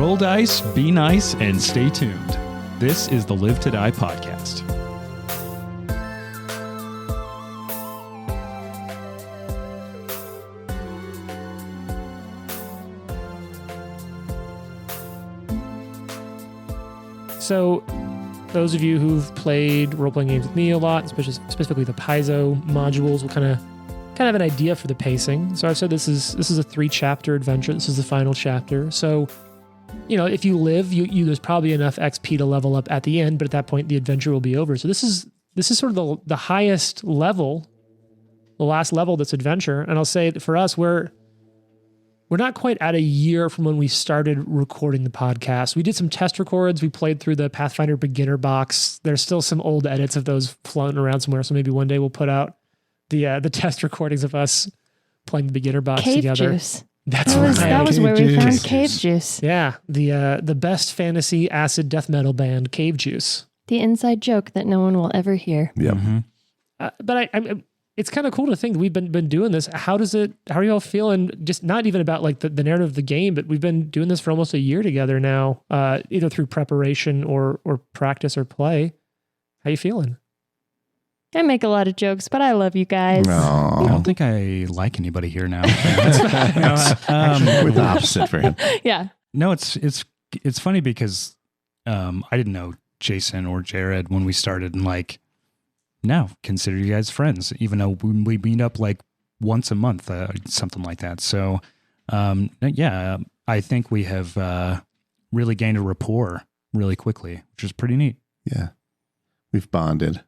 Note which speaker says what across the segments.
Speaker 1: Roll dice, be nice, and stay tuned. This is the Live to Die podcast.
Speaker 2: So, those of you who've played role-playing games with me a lot, specifically the Paizo modules, will kind of have an idea for the pacing. So I've said this is a 3-chapter adventure. This is the final chapter. So, if you live, there's probably enough XP to level up at the end, but at that point the adventure will be over. So this is sort of the highest level, the last level that's adventure. And I'll say that for us, we're not quite at a year from when we started recording the podcast. We did some test records. We played through the Pathfinder beginner box. There's still some old edits of those floating around somewhere. So maybe one day we'll put out the test recordings of us playing the beginner box together.
Speaker 3: Juice.
Speaker 2: That
Speaker 3: was where we found Cave Juice.
Speaker 2: Yeah, the best fantasy acid death metal band, Cave Juice.
Speaker 3: The inside joke that no one will ever hear.
Speaker 4: Yeah.
Speaker 1: Mm-hmm.
Speaker 2: But it's kind of cool to think that we've been doing this. How are you all feeling? Just not even about like the narrative of the game, but we've been doing this for almost a year together now, either through preparation or practice or play. How you feeling?
Speaker 3: I make a lot of jokes, but I love you guys.
Speaker 4: Aww.
Speaker 1: I don't think I like anybody here now.
Speaker 4: We're the opposite for him.
Speaker 3: Yeah.
Speaker 1: No, it's funny because I didn't know Jason or Jared when we started, and now consider you guys friends, even though we meet up like once a month, something like that. So I think we have really gained a rapport really quickly, which is pretty neat.
Speaker 4: Yeah. We've bonded.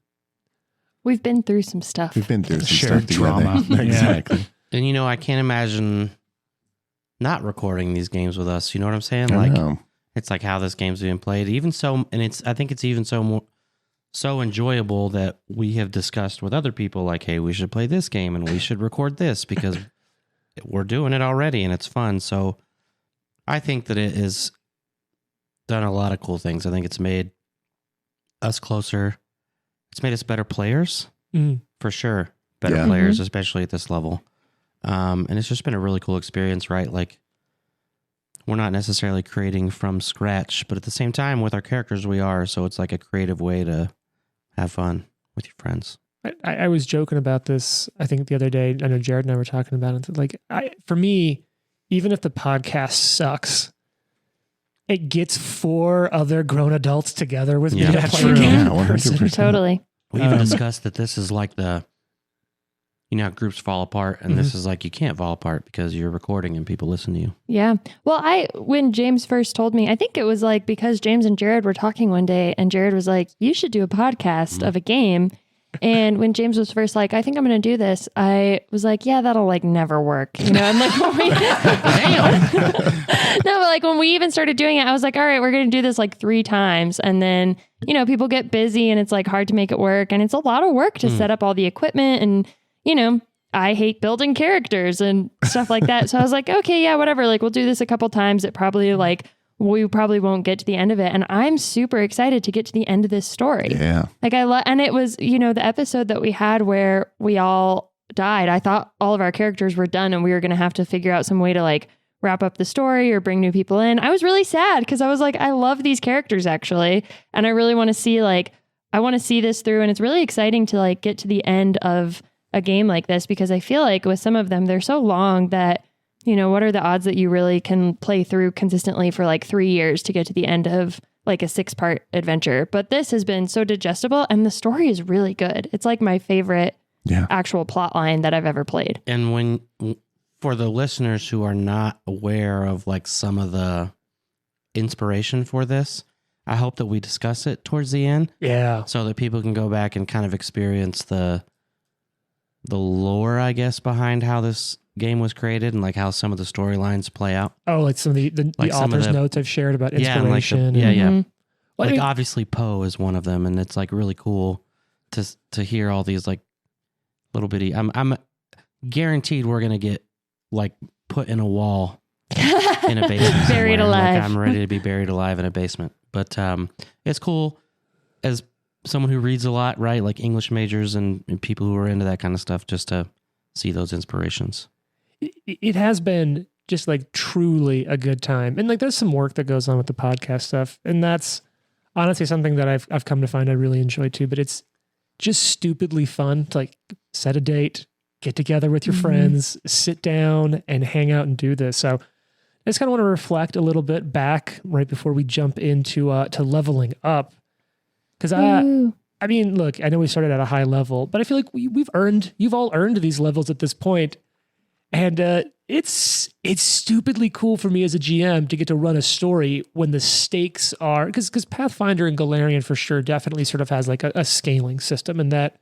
Speaker 3: We've been through some stuff.
Speaker 4: We've been through some
Speaker 1: Shared
Speaker 4: stuff together.
Speaker 1: drama.
Speaker 4: Exactly.
Speaker 5: And I can't imagine not recording these games with us. You know what I'm saying?
Speaker 4: I know.
Speaker 5: It's like how this game's being played. I think it's even so enjoyable that we have discussed with other people like, hey, we should play this game and we should record this because we're doing it already and it's fun. So I think that it has done a lot of cool things. I think it's made us closer. It's made us better players, for sure. Better players, especially at this level. And it's just been a really cool experience, right? Like, we're not necessarily creating from scratch, but at the same time, with our characters, we are. So it's like a creative way to have fun with your friends.
Speaker 2: I was joking about this, I think the other day. I know Jared and I were talking about it. For me, even if the podcast sucks, it gets 4 other grown adults together with me to play a game.
Speaker 4: Yeah, 100%.
Speaker 3: Totally.
Speaker 5: We even discussed that this is like how groups fall apart, and this is like you can't fall apart because you're recording and people listen to you.
Speaker 3: Yeah. Well, when James first told me, I think it was like because James and Jared were talking one day, and Jared was like, "You should do a podcast of a game." And when James was first like, "I think I'm going to do this," I was like, "Yeah, that'll never work," And like, no, but when we even started doing it, I was like, "All right, we're going to do this 3 times," and then people get busy, and it's hard to make it work, and it's a lot of work to set up all the equipment, and I hate building characters and stuff like that. So I was like, okay, yeah, whatever. We'll do this a couple times. It probably we probably won't get to the end of it. And I'm super excited to get to the end of this story.
Speaker 4: Yeah.
Speaker 3: And it was, the episode that we had where we all died. I thought all of our characters were done and we were going to have to figure out some way to wrap up the story or bring new people in. I was really sad because I was like, I love these characters actually. And I really want to see I want to see this through. And it's really exciting to get to the end of a game like this because I feel like with some of them, they're so long that, what are the odds that you really can play through consistently for 3 years to get to the end of a 6-part adventure. But this has been so digestible and the story is really good. It's my favorite actual plot line that I've ever played.
Speaker 5: And for the listeners who are not aware of some of the inspiration for this, I hope that we discuss it towards the end.
Speaker 2: Yeah.
Speaker 5: So that people can go back and kind of experience the lore, I guess, behind how this game was created and how some of the storylines play out.
Speaker 2: Oh, some of the author's notes I've shared about inspiration.
Speaker 5: Obviously Poe is one of them, and it's really cool to hear all these little bitty. I'm guaranteed we're gonna get put in a wall in a basement,
Speaker 3: buried alive.
Speaker 5: I'm ready to be buried alive in a basement. But it's cool as someone who reads a lot, right? English majors and people who are into that kind of stuff, just to see those inspirations.
Speaker 2: It has been just like truly a good time. And like there's some work that goes on with the podcast stuff, and that's honestly something that I've come to find I really enjoy too. But it's just stupidly fun to like set a date, get together with your friends, sit down and hang out and do this. So I just kind of want to reflect a little bit back right before we jump into to leveling up. Because I mean, look, I know we started at a high level, but I feel like you've all earned these levels at this point. And it's stupidly cool for me as a GM to get to run a story when the stakes are, because Pathfinder and Galarian for sure definitely sort of has like a scaling system, and that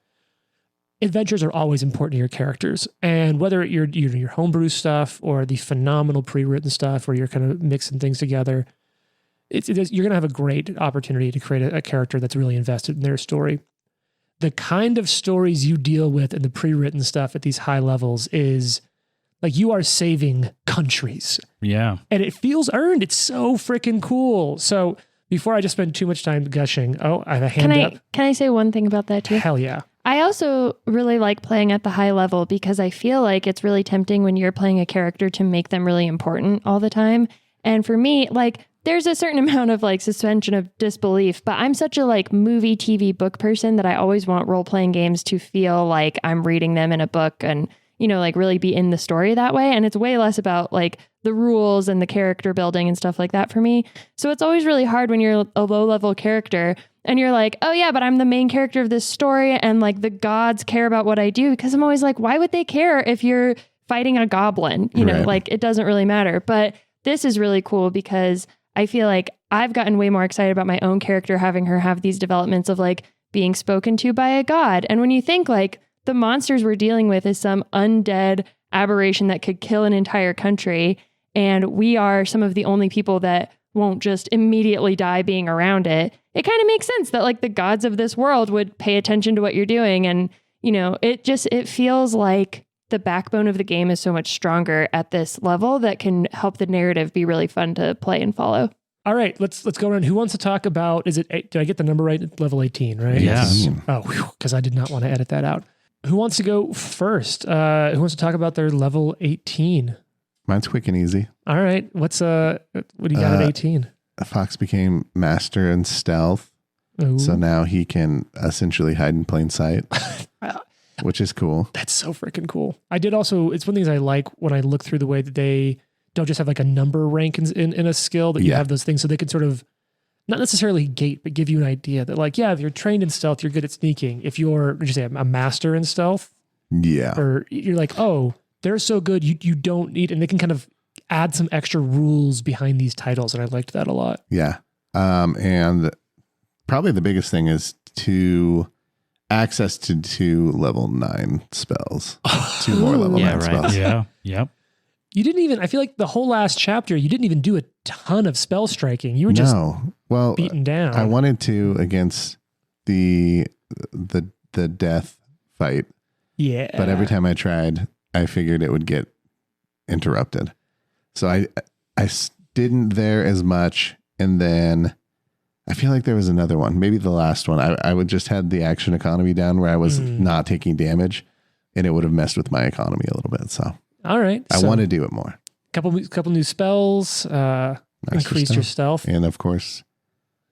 Speaker 2: adventures are always important to your characters. And whether you're your homebrew stuff or the phenomenal pre-written stuff where you're kind of mixing things together, you're going to have a great opportunity to create a character that's really invested in their story. The kind of stories you deal with in the pre-written stuff at these high levels is like you are saving countries.
Speaker 1: Yeah.
Speaker 2: And it feels earned. It's so freaking cool. So before I just spend too much time gushing, I have a hand up.
Speaker 3: Can I say one thing about that too?
Speaker 2: Hell yeah.
Speaker 3: I also really like playing at the high level because I feel like it's really tempting when you're playing a character to make them really important all the time. And for me, like there's a certain amount of like suspension of disbelief, but I'm such a like movie, TV, book person that I always want role-playing games to feel like I'm reading them in a book and, you know, like really be in the story that way. And it's way less about like the rules and the character building and stuff like that for me. So it's always really hard when you're a low-level character and you're like, oh yeah, but I'm the main character of this story and like the gods care about what I do, because I'm always like, why would they care if you're fighting a goblin? You know, like it doesn't really matter. But this is really cool because I feel like I've gotten way more excited about my own character, having her have these developments of like being spoken to by a god. And when you think like the monsters we're dealing with is some undead aberration that could kill an entire country, and we are some of the only people that won't just immediately die being around it, it kind of makes sense that like the gods of this world would pay attention to what you're doing. And, you know, it feels like the backbone of the game is so much stronger at this level that can help the narrative be really fun to play and follow.
Speaker 2: All right, let's go around. Who wants to talk about, did I get the number right? Level 18, right?
Speaker 1: Yes.
Speaker 2: Oh, because I did not want to edit that out. Who wants to go first? Who wants to talk about their level 18?
Speaker 4: Mine's quick and easy.
Speaker 2: All right. What do you got at 18?
Speaker 4: Fox became master in stealth.
Speaker 2: Ooh.
Speaker 4: So now he can essentially hide in plain sight, which is cool.
Speaker 2: That's so freaking cool. I did also, it's one of the things I like when I look through the way that they don't just have like a number rank in a skill, that you have those things so they can sort of not necessarily gate, but give you an idea that like, yeah, if you're trained in stealth, you're good at sneaking. If you're, would you say a master in stealth?
Speaker 4: Yeah.
Speaker 2: Or you're like, oh, they're so good, you don't need, and they can kind of add some extra rules behind these titles. And I liked that a lot.
Speaker 4: Yeah. And probably the biggest thing is to access to 2 level 9 spells. 2 more level 9 spells.
Speaker 1: Yeah. Yep.
Speaker 2: You didn't even, I feel like the whole last chapter, you didn't even do a ton of spell striking. You were just beaten down.
Speaker 4: I wanted to against the death fight.
Speaker 2: Yeah.
Speaker 4: But every time I tried, I figured it would get interrupted. So I didn't there as much. And then I feel like there was another one, maybe the last one. I would just had the action economy down where I was not taking damage, and it would have messed with my economy a little bit. So
Speaker 2: all right.
Speaker 4: I want to do it more.
Speaker 2: Couple new spells, increased your stealth.
Speaker 4: And of course,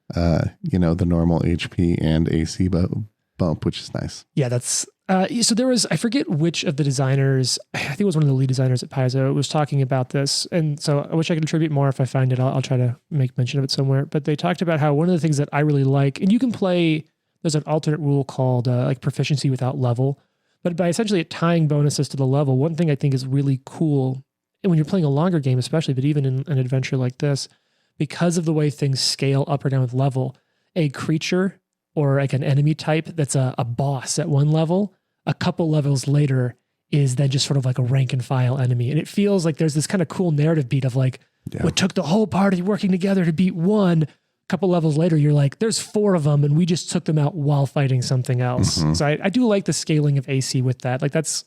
Speaker 4: the normal HP and AC bump, which is nice.
Speaker 2: Yeah, that's, so there was, I forget which of the designers, I think it was one of the lead designers at Paizo, was talking about this. And so I wish I could attribute more. If I find it, I'll try to make mention of it somewhere. But they talked about how one of the things that I really like, and you can play, there's an alternate rule called like proficiency without level. But by essentially tying bonuses to the level, one thing I think is really cool, and when you're playing a longer game especially, but even in an adventure like this, because of the way things scale up or down with level, a creature or like an enemy type that's a boss at one level, a couple levels later is then just sort of like a rank and file enemy. And it feels like there's this kind of cool narrative beat of like, what took the whole party working together to beat one, a couple levels later, you're like, there's 4 of them and we just took them out while fighting something else. Mm-hmm. So I do like the scaling of AC with that. Like that's,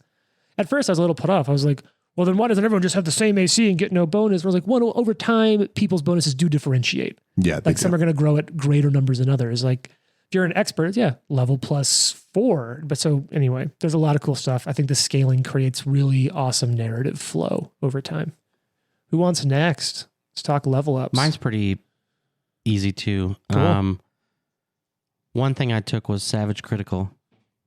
Speaker 2: at first I was a little put off. I was like, well, then why doesn't everyone just have the same AC and get no bonus? I was like, well, over time, people's bonuses do differentiate.
Speaker 4: Yeah.
Speaker 2: Like some are going to grow at greater numbers than others. Like if you're an expert, level +4. But so anyway, there's a lot of cool stuff. I think the scaling creates really awesome narrative flow over time. Who wants next? Let's talk level ups.
Speaker 5: Mine's pretty easy too.
Speaker 2: Cool.
Speaker 5: One thing I took was Savage Critical.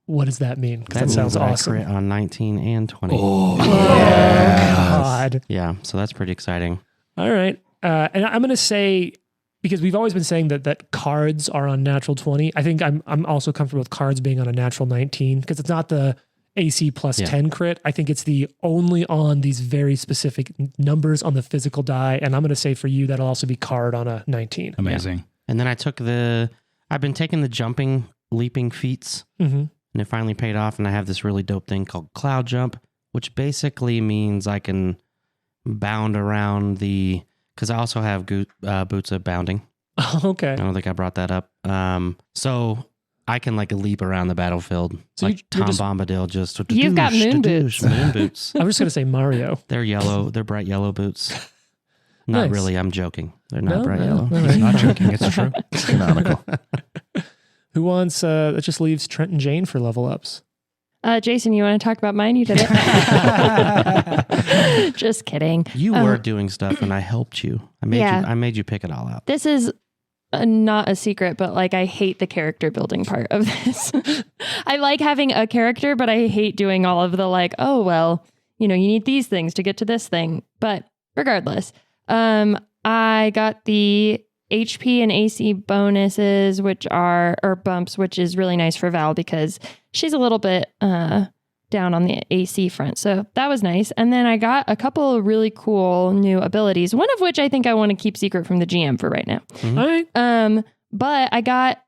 Speaker 2: What does that mean? Because
Speaker 5: That
Speaker 2: that sounds
Speaker 5: means that I
Speaker 2: awesome.
Speaker 5: crit on 19 and 20.
Speaker 2: Oh, God.
Speaker 5: Yeah, so that's pretty exciting.
Speaker 2: All right. And I'm going to say, because we've always been saying that cards are on natural 20. I think I'm also comfortable with cards being on a natural 19 because it's not the AC plus 10 crit. I think it's the only on these very specific numbers on the physical die. And I'm going to say for you, that'll also be card on a 19.
Speaker 1: Amazing.
Speaker 5: Yeah. And then I've been taking the jumping, leaping feats,
Speaker 2: Mm-hmm.
Speaker 5: and it finally paid off. And I have this really dope thing called Cloud Jump, which basically means I can bound around because I also have boots of bounding.
Speaker 2: Okay.
Speaker 5: I don't think I brought that up. So I can like leap around the battlefield
Speaker 2: So
Speaker 5: like
Speaker 2: you're
Speaker 5: Tom
Speaker 2: just-
Speaker 5: Bombadil just.
Speaker 3: You've got moon boots.
Speaker 5: Moon boots.
Speaker 2: I was just going to say Mario.
Speaker 5: They're yellow. They're bright yellow boots. Not
Speaker 2: Nice.
Speaker 5: really. I'm joking. They're not
Speaker 2: No,
Speaker 5: bright
Speaker 2: no,
Speaker 5: yellow.
Speaker 2: all
Speaker 1: He's
Speaker 2: right.
Speaker 1: not joking. It's true.
Speaker 4: It's canonical.
Speaker 2: Who wants, that just leaves Trent and Jane for level ups.
Speaker 3: Jason, you want to talk about mine? You did it. Just kidding.
Speaker 5: You were doing stuff, and I helped you. I made you pick it all out.
Speaker 3: This is not a secret, but like I hate the character building part of this. I like having a character, but I hate doing all of the like, oh, well, you need these things to get to this thing. But regardless, I got the HP and AC bonuses, or bumps, which is really nice for Val because she's a little bit down on the AC front. So that was nice. And then I got a couple of really cool new abilities, one of which I think I want to keep secret from the GM for right now.
Speaker 5: Mm-hmm.
Speaker 2: All right.
Speaker 3: But I got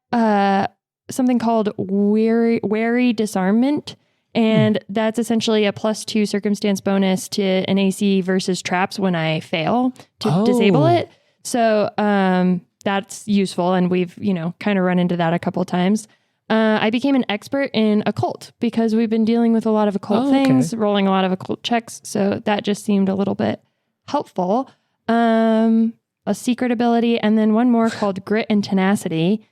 Speaker 3: something called wary disarmament. And that's essentially a +2 circumstance bonus to an AC versus traps when I fail to disable it. So that's useful. And we've, kind of run into that a couple of times. I became an expert in occult because we've been dealing with a lot of occult things, rolling a lot of occult checks. So that just seemed a little bit helpful. A secret ability, and then one more called grit and tenacity,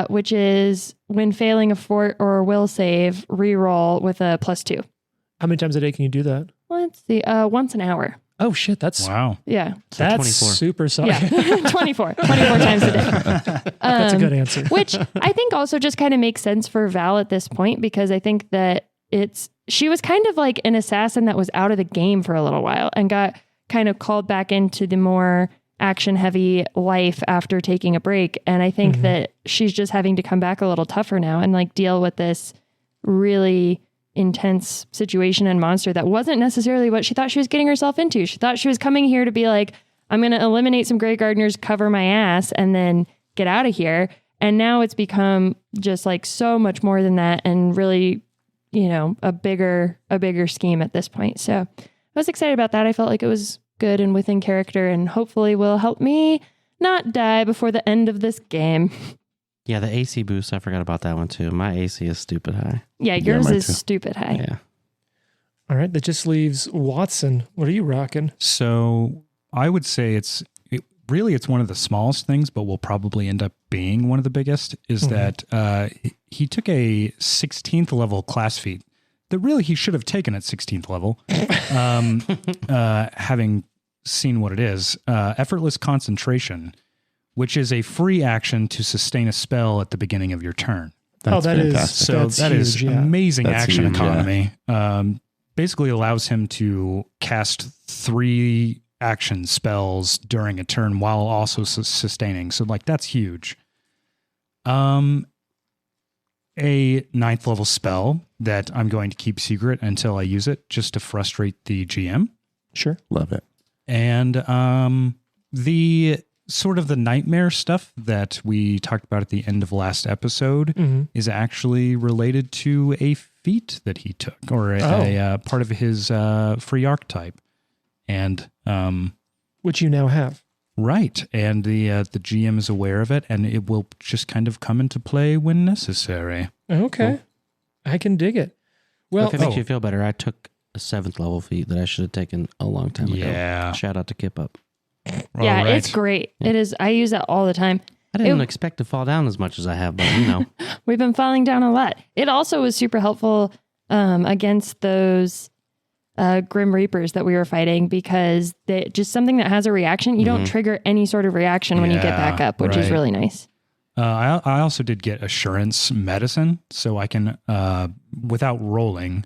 Speaker 3: which is when failing a fort or will save, reroll with a +2.
Speaker 2: How many times a day can you do that?
Speaker 3: Let's see, once an hour.
Speaker 2: Oh, shit. That's
Speaker 1: Wow.
Speaker 3: Yeah.
Speaker 5: So
Speaker 2: that's
Speaker 5: 24.
Speaker 2: super solid.
Speaker 3: Yeah. 24 times a day.
Speaker 2: That's a good answer.
Speaker 3: Which I think also just kind of makes sense for Val at this point, because I think that she was kind of like an assassin that was out of the game for a little while and got kind of called back into the more action heavy life after taking a break. And I think that she's just having to come back a little tougher now and like deal with this really intense situation and monster that wasn't necessarily what she thought she was getting herself into. She thought she was coming here to be like, I'm going to eliminate some Grey Gardeners, cover my ass, and then get out of here. And now it's become just like so much more than that, and really, a bigger scheme at this point. So I was excited about that. I felt like it was good and within character, and hopefully will help me not die before the end of this game.
Speaker 5: Yeah, the AC boost, I forgot about that one too. My AC is stupid high.
Speaker 3: Yeah, yours
Speaker 4: mine
Speaker 3: is
Speaker 4: too.
Speaker 3: stupid high.
Speaker 5: Yeah.
Speaker 2: All right. That just leaves Watson. What are you rocking?
Speaker 1: So I would say it's one of the smallest things, but will probably end up being one of the biggest, is that he took a 16th level class feat that really he should have taken at 16th level, having seen what it is. Effortless concentration, which is a free action to sustain a spell at the beginning of your turn.
Speaker 4: That's
Speaker 2: that is
Speaker 4: fantastic.
Speaker 1: So
Speaker 2: that's
Speaker 1: that is
Speaker 2: huge, yeah.
Speaker 1: amazing
Speaker 4: That's
Speaker 1: action
Speaker 4: huge,
Speaker 1: economy. Basically allows him to cast 3 action spells during a turn while also sustaining. So like that's huge. A 9th level spell that I'm going to keep secret until I use it, just to frustrate the GM.
Speaker 2: Sure.
Speaker 4: Love it.
Speaker 1: And the sort of the nightmare stuff that we talked about at the end of last episode is actually related to a feat that he took, or a part of his free archetype. And
Speaker 2: Which you now have.
Speaker 1: right, and the GM is aware of it, and it will just kind of come into play when necessary.
Speaker 2: Okay. I can dig it. Well,
Speaker 5: If it makes you feel better, I took a 7th level feat that I should have taken a long time ago.
Speaker 1: Yeah.
Speaker 5: Shout out to Kip Up.
Speaker 3: Yeah,
Speaker 1: All right.
Speaker 3: it's great. It is. I use that all the time.
Speaker 5: I didn't expect to fall down as much as I have, but
Speaker 3: We've been falling down a lot. It also was super helpful against those Grim Reapers that we were fighting, because just something that has a reaction, you don't trigger any sort of reaction when you get back up, which is really nice.
Speaker 1: I also did get assurance medicine, so I can, without rolling,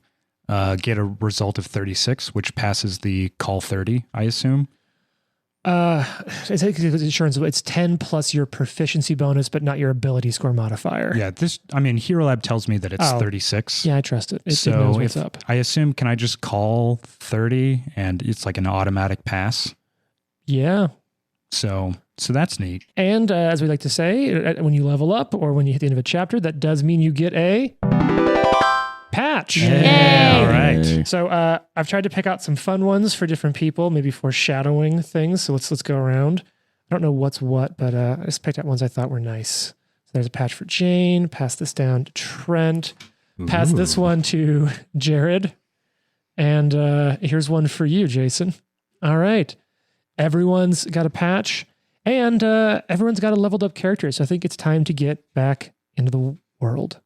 Speaker 1: get a result of 36, which passes the call 30, I assume.
Speaker 2: It's insurance. It's 10 plus your proficiency bonus, but not your ability score modifier.
Speaker 1: Yeah, Hero Lab tells me that it's 36.
Speaker 2: Yeah, I trust it. It
Speaker 1: so
Speaker 2: knows what's up.
Speaker 1: I assume, can I just call 30 and it's like an automatic pass?
Speaker 2: Yeah.
Speaker 1: So that's neat.
Speaker 2: And as we like to say, when you level up or when you hit the end of a chapter, that does mean you get a patch.
Speaker 3: Yay.
Speaker 1: All right.
Speaker 2: So I've tried to pick out some fun ones for different people, maybe foreshadowing things. So let's go around. I don't know what's what, but I just picked out ones I thought were nice. So there's a patch for Jane. Pass this down to Trent. Pass this one to Jared. And here's one for you, Jason. All right. Everyone's got a patch, and everyone's got a leveled up character. So I think it's time to get back into the world.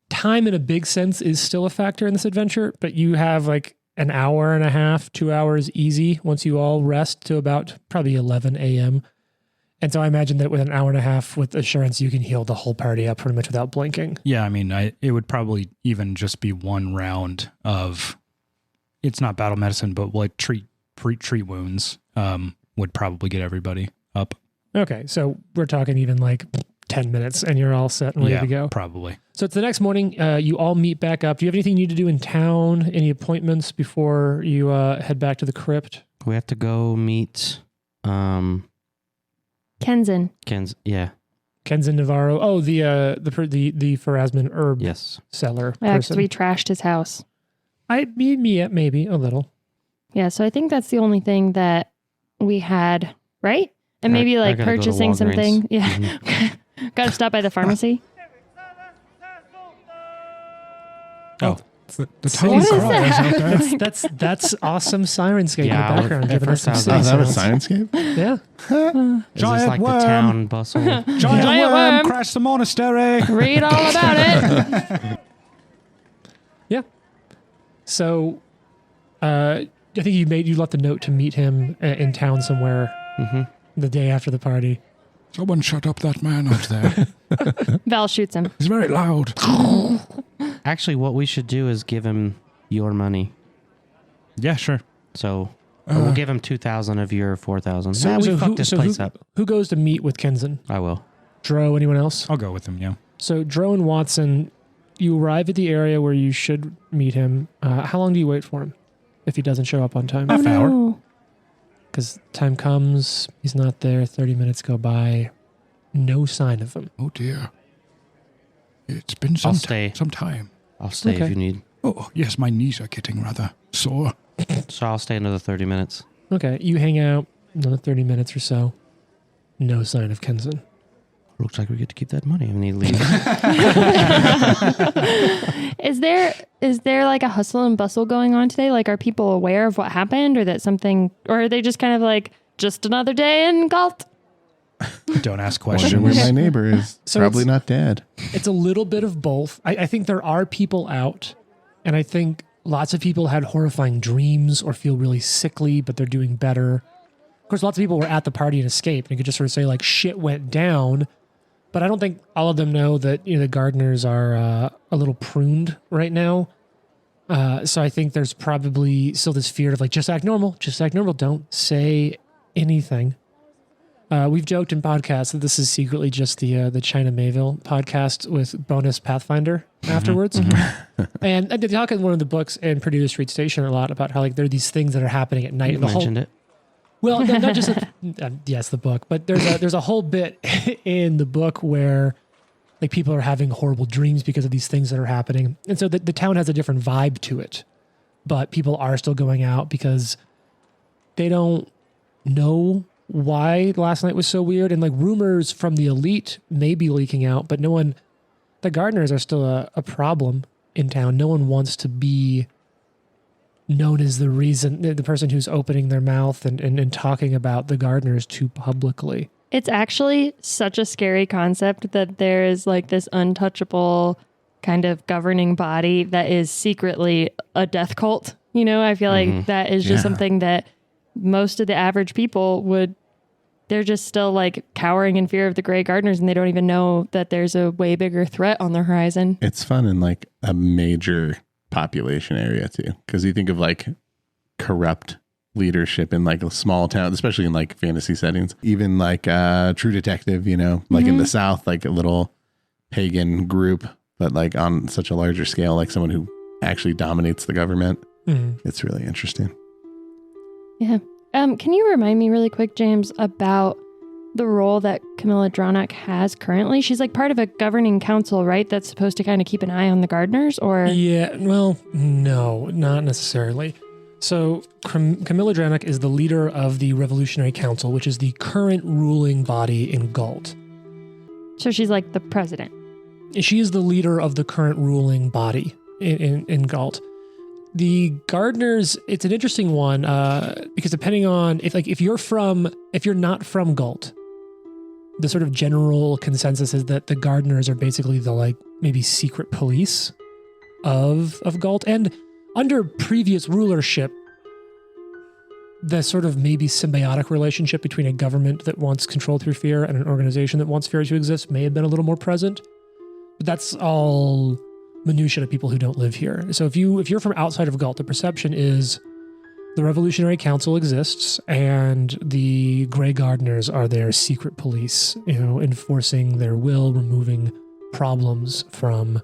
Speaker 2: Time in a big sense is still a factor in this adventure, but you have like an hour and a half, 2 hours easy once you all rest to about probably 11 a.m. And so I imagine that with an hour and a half with assurance, you can heal the whole party up pretty much without blinking.
Speaker 1: Yeah, I mean, it would probably even just be one round of, it's not battle medicine, but like treat wounds would probably get everybody up.
Speaker 2: Okay, so we're talking even like 10 minutes and you're all set and ready to go.
Speaker 1: Probably.
Speaker 2: So it's the next morning. You all meet back up. Do you have anything you need to do in town? Any appointments before you head back to the crypt?
Speaker 5: We have to go meet
Speaker 3: Kenzin.
Speaker 2: Kenzin Navarro. Oh, the Pharasman herb seller
Speaker 3: Yeah, because
Speaker 2: person.
Speaker 3: we trashed his house.
Speaker 2: Maybe a little.
Speaker 3: Yeah, so I think that's the only thing that we had, right? And maybe like purchasing something. Yeah. Mm-hmm. Got to stop by the pharmacy.
Speaker 1: Oh,
Speaker 6: the town cries out there.
Speaker 2: That's awesome Syrinscape in the
Speaker 5: Yeah,
Speaker 2: background.
Speaker 5: at
Speaker 2: Giving us
Speaker 5: first
Speaker 2: some
Speaker 5: I was
Speaker 4: Oh,
Speaker 5: like,
Speaker 2: city
Speaker 4: that was
Speaker 2: sounds.
Speaker 4: Syrinscape?
Speaker 2: Yeah.
Speaker 5: Is this like the town bustle?
Speaker 1: Giant worm crashed the monastery.
Speaker 3: Read all about it.
Speaker 2: Yeah. So, I think you left a note to meet him in town somewhere the day after the party.
Speaker 6: Someone shut up that man out there.
Speaker 3: Val shoots him.
Speaker 6: He's very loud.
Speaker 5: Actually, what we should do is give him your money.
Speaker 1: Yeah, sure.
Speaker 5: So we'll give him 2,000 of your 4,000.
Speaker 2: So
Speaker 5: We fucked this place up.
Speaker 2: Who goes to meet with Kenzin?
Speaker 5: I will.
Speaker 2: Dro, anyone else?
Speaker 1: I'll go with him, yeah.
Speaker 2: So Dro and Watson, you arrive at the area where you should meet him. How long do you wait for him if he doesn't show up on time?
Speaker 1: Half hour.
Speaker 3: No.
Speaker 2: Because time comes, he's not there, 30 minutes go by, no sign of him.
Speaker 6: Oh dear. It's been
Speaker 5: I'll
Speaker 6: some
Speaker 5: stay.
Speaker 6: time.
Speaker 5: I'll stay
Speaker 2: Okay.
Speaker 5: if you need.
Speaker 6: Oh, yes, my knees are getting rather sore.
Speaker 5: So I'll stay another 30 minutes.
Speaker 2: Okay, you hang out another 30 minutes or so. No sign of Kenzin.
Speaker 5: Looks like we get to keep that money and he leaves.
Speaker 3: Is there like a hustle and bustle going on today? Like, are people aware of what happened, or that something, or are they just kind of like, just another day in Galt?
Speaker 1: Don't ask
Speaker 4: Wonder
Speaker 1: questions.
Speaker 4: where my neighbor is.
Speaker 2: So
Speaker 4: Probably
Speaker 2: it's-
Speaker 4: not dead.
Speaker 2: It's a little bit of both. I think there are people out, and I think lots of people had horrifying dreams or feel really sickly, but they're doing better. Of course, lots of people were at the party and escaped, and you could just sort of say like shit went down. But I don't think all of them know that the gardeners are a little pruned right now. So I think there's probably still this fear of like, just act normal, don't say anything. We've joked in podcasts that this is secretly just the China Mayville podcast with bonus Pathfinder afterwards. And they talk in one of the books and Purdue Street Station a lot about how like there are these things that are happening at night.
Speaker 5: You
Speaker 2: And the
Speaker 5: mentioned it.
Speaker 2: Well, not just yes, the book, but there's a whole bit in the book where like people are having horrible dreams because of these things that are happening, and so the town has a different vibe to it. But people are still going out because they don't know why last night was so weird, and like rumors from the elite may be leaking out, but no one. The gardeners are still a problem in town. No one wants to be known as the reason, the person who's opening their mouth and talking about the gardeners too publicly.
Speaker 3: It's actually such a scary concept that there is like this untouchable kind of governing body that is secretly a death cult, You know, I feel like
Speaker 5: Mhm.
Speaker 3: that is just
Speaker 4: Yeah.
Speaker 3: something that most of the average people would, they're just still like cowering in fear of the Grey Gardeners, and they don't even know that there's a way bigger threat on the horizon.
Speaker 4: It's fun in like a major population area too, because you think of like corrupt leadership in like a small town, especially in like fantasy settings, even like True Detective, you know, like in the South, like a little pagan group, but like on such a larger scale, like someone who actually dominates the government. It's really interesting.
Speaker 3: Yeah. Can you remind me really quick, James, about the role that Camilla Dronach has currently? She's like part of a governing council, right? That's supposed to kind of keep an eye on the gardeners, or?
Speaker 2: Yeah, well, no, not necessarily. So Camilla Dronach is the leader of the Revolutionary Council, which is the current ruling body in Galt.
Speaker 3: So she's like the president.
Speaker 2: She is the leader of the current ruling body in Galt. The gardeners, it's an interesting one because depending on if you're not from Galt, the sort of general consensus is that the gardeners are basically the like maybe secret police of Galt. And under previous rulership, the sort of maybe symbiotic relationship between a government that wants control through fear and an organization that wants fear to exist may have been a little more present. But that's all minutiae to people who don't live here. So if you're from outside of Galt, the perception is the Revolutionary Council exists and the Grey Gardeners are their secret police, you know, enforcing their will, removing problems from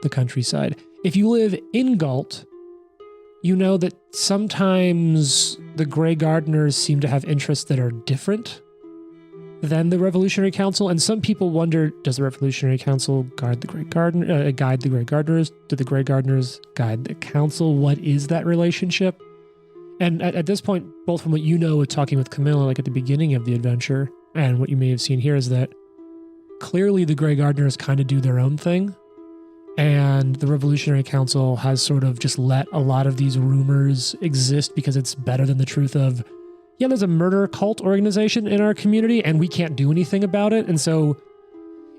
Speaker 2: the countryside. If you live in Galt, you know that sometimes the Grey Gardeners seem to have interests that are different than the Revolutionary Council, and some people wonder: does the Revolutionary Council guide the Grey Gardeners? Do the Grey Gardeners guide the Council? What is that relationship? And at this point, both from what you know with talking with Camilla, like at the beginning of the adventure, and what you may have seen here, is that clearly the Grey Gardeners kind of do their own thing. And the Revolutionary Council has sort of just let a lot of these rumors exist because it's better than the truth of, yeah, there's a murder cult organization in our community and we can't do anything about it. And so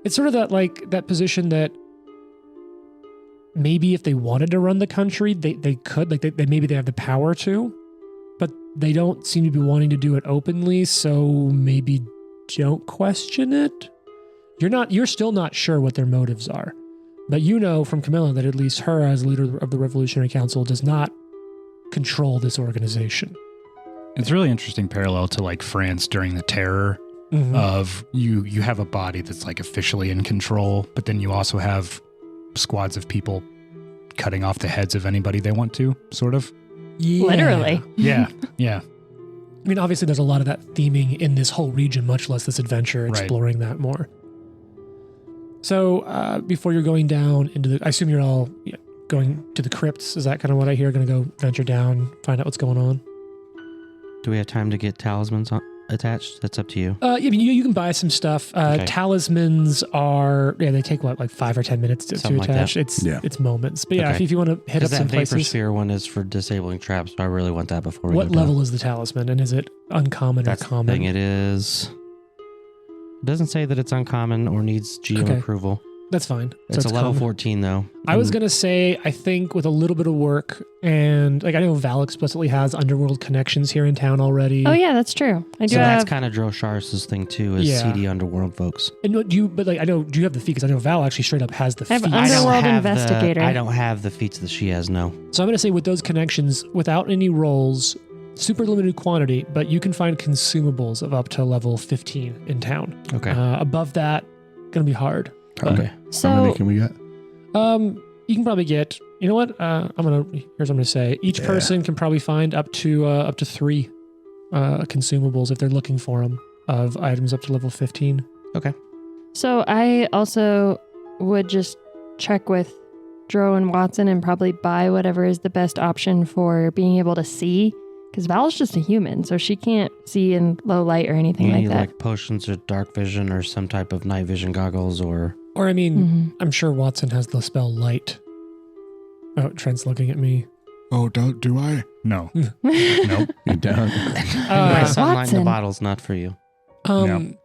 Speaker 2: it's sort of that position that maybe if they wanted to run the country, they could, maybe they have the power to, but they don't seem to be wanting to do it openly. So maybe don't question it. You're still not sure what their motives are. But you know from Camilla that at least her as leader of the Revolutionary Council does not control this organization.
Speaker 1: It's a really interesting parallel to like France during the Terror of you have a body that's like officially in control, but then you also have squads of people cutting off the heads of anybody they want to, sort of.
Speaker 2: Yeah.
Speaker 3: Literally.
Speaker 1: Yeah, yeah.
Speaker 2: I mean, obviously there's a lot of that theming in this whole region, much less this adventure exploring that more. So before you're going down into I assume you're all going to the crypts. Is that kind of what I hear? Going to go venture down, find out what's going on?
Speaker 5: Do we have time to get talismans attached? That's up to you.
Speaker 2: I mean, you can buy some stuff.
Speaker 5: Okay.
Speaker 2: Talismans are, they take what, like 5 or 10 minutes to
Speaker 5: Something like
Speaker 2: attach.
Speaker 5: that.
Speaker 2: It's moments. But
Speaker 5: Okay.
Speaker 2: if you want to hit up
Speaker 5: Because
Speaker 2: some
Speaker 5: that vapor
Speaker 2: places.
Speaker 5: sphere one is for disabling traps, so I really want that before we
Speaker 2: What
Speaker 5: go
Speaker 2: level
Speaker 5: down.
Speaker 2: is the talisman, and is it uncommon
Speaker 5: That's
Speaker 2: or
Speaker 5: the
Speaker 2: common?
Speaker 5: thing. It is. It doesn't say that it's uncommon or needs GM
Speaker 2: Okay.
Speaker 5: approval.
Speaker 2: That's fine.
Speaker 5: It's
Speaker 2: So
Speaker 5: a level
Speaker 2: common.
Speaker 5: 14 though.
Speaker 2: I was going to say, I think with a little bit of work, and like I know Val explicitly has underworld connections here in town already.
Speaker 3: Oh yeah, that's true. I do
Speaker 5: So that's
Speaker 3: have.
Speaker 5: kind of Drosharis' thing too, is
Speaker 2: Yeah.
Speaker 5: seedy underworld folks.
Speaker 2: And what do you, but like I know, do you have the feat? Because I know Val actually straight up has the
Speaker 3: I have
Speaker 2: feat.
Speaker 3: Underworld investigator.
Speaker 5: I don't have the feats that she has, no.
Speaker 2: So I'm going to say with those connections, without any rolls, super limited quantity, but you can find consumables of up to level 15 in town.
Speaker 5: Okay.
Speaker 2: Above that, going to be hard.
Speaker 5: Okay.
Speaker 4: How many
Speaker 3: So
Speaker 4: can we get?
Speaker 2: You can probably get. You know what? Here's what I'm gonna say. Each person can probably find up to 3 consumables if they're looking for them of items up to level 15.
Speaker 3: So I also would just check with Dro and Watson and probably buy whatever is the best option for being able to see. Because Val's just a human, so she can't see in low light or anything
Speaker 5: You
Speaker 3: like
Speaker 5: need
Speaker 3: that.
Speaker 5: like potions or dark vision or some type of night vision goggles or...
Speaker 2: Or I mean,
Speaker 3: Mhm.
Speaker 2: I'm sure Watson has the spell light. Oh, Trent's looking at me.
Speaker 6: Oh, do I?
Speaker 1: No.
Speaker 3: Mm-hmm.
Speaker 1: Nope.
Speaker 4: You don't.
Speaker 5: My sunlight in
Speaker 3: Watson.
Speaker 5: the bottle's not for you.
Speaker 2: Um,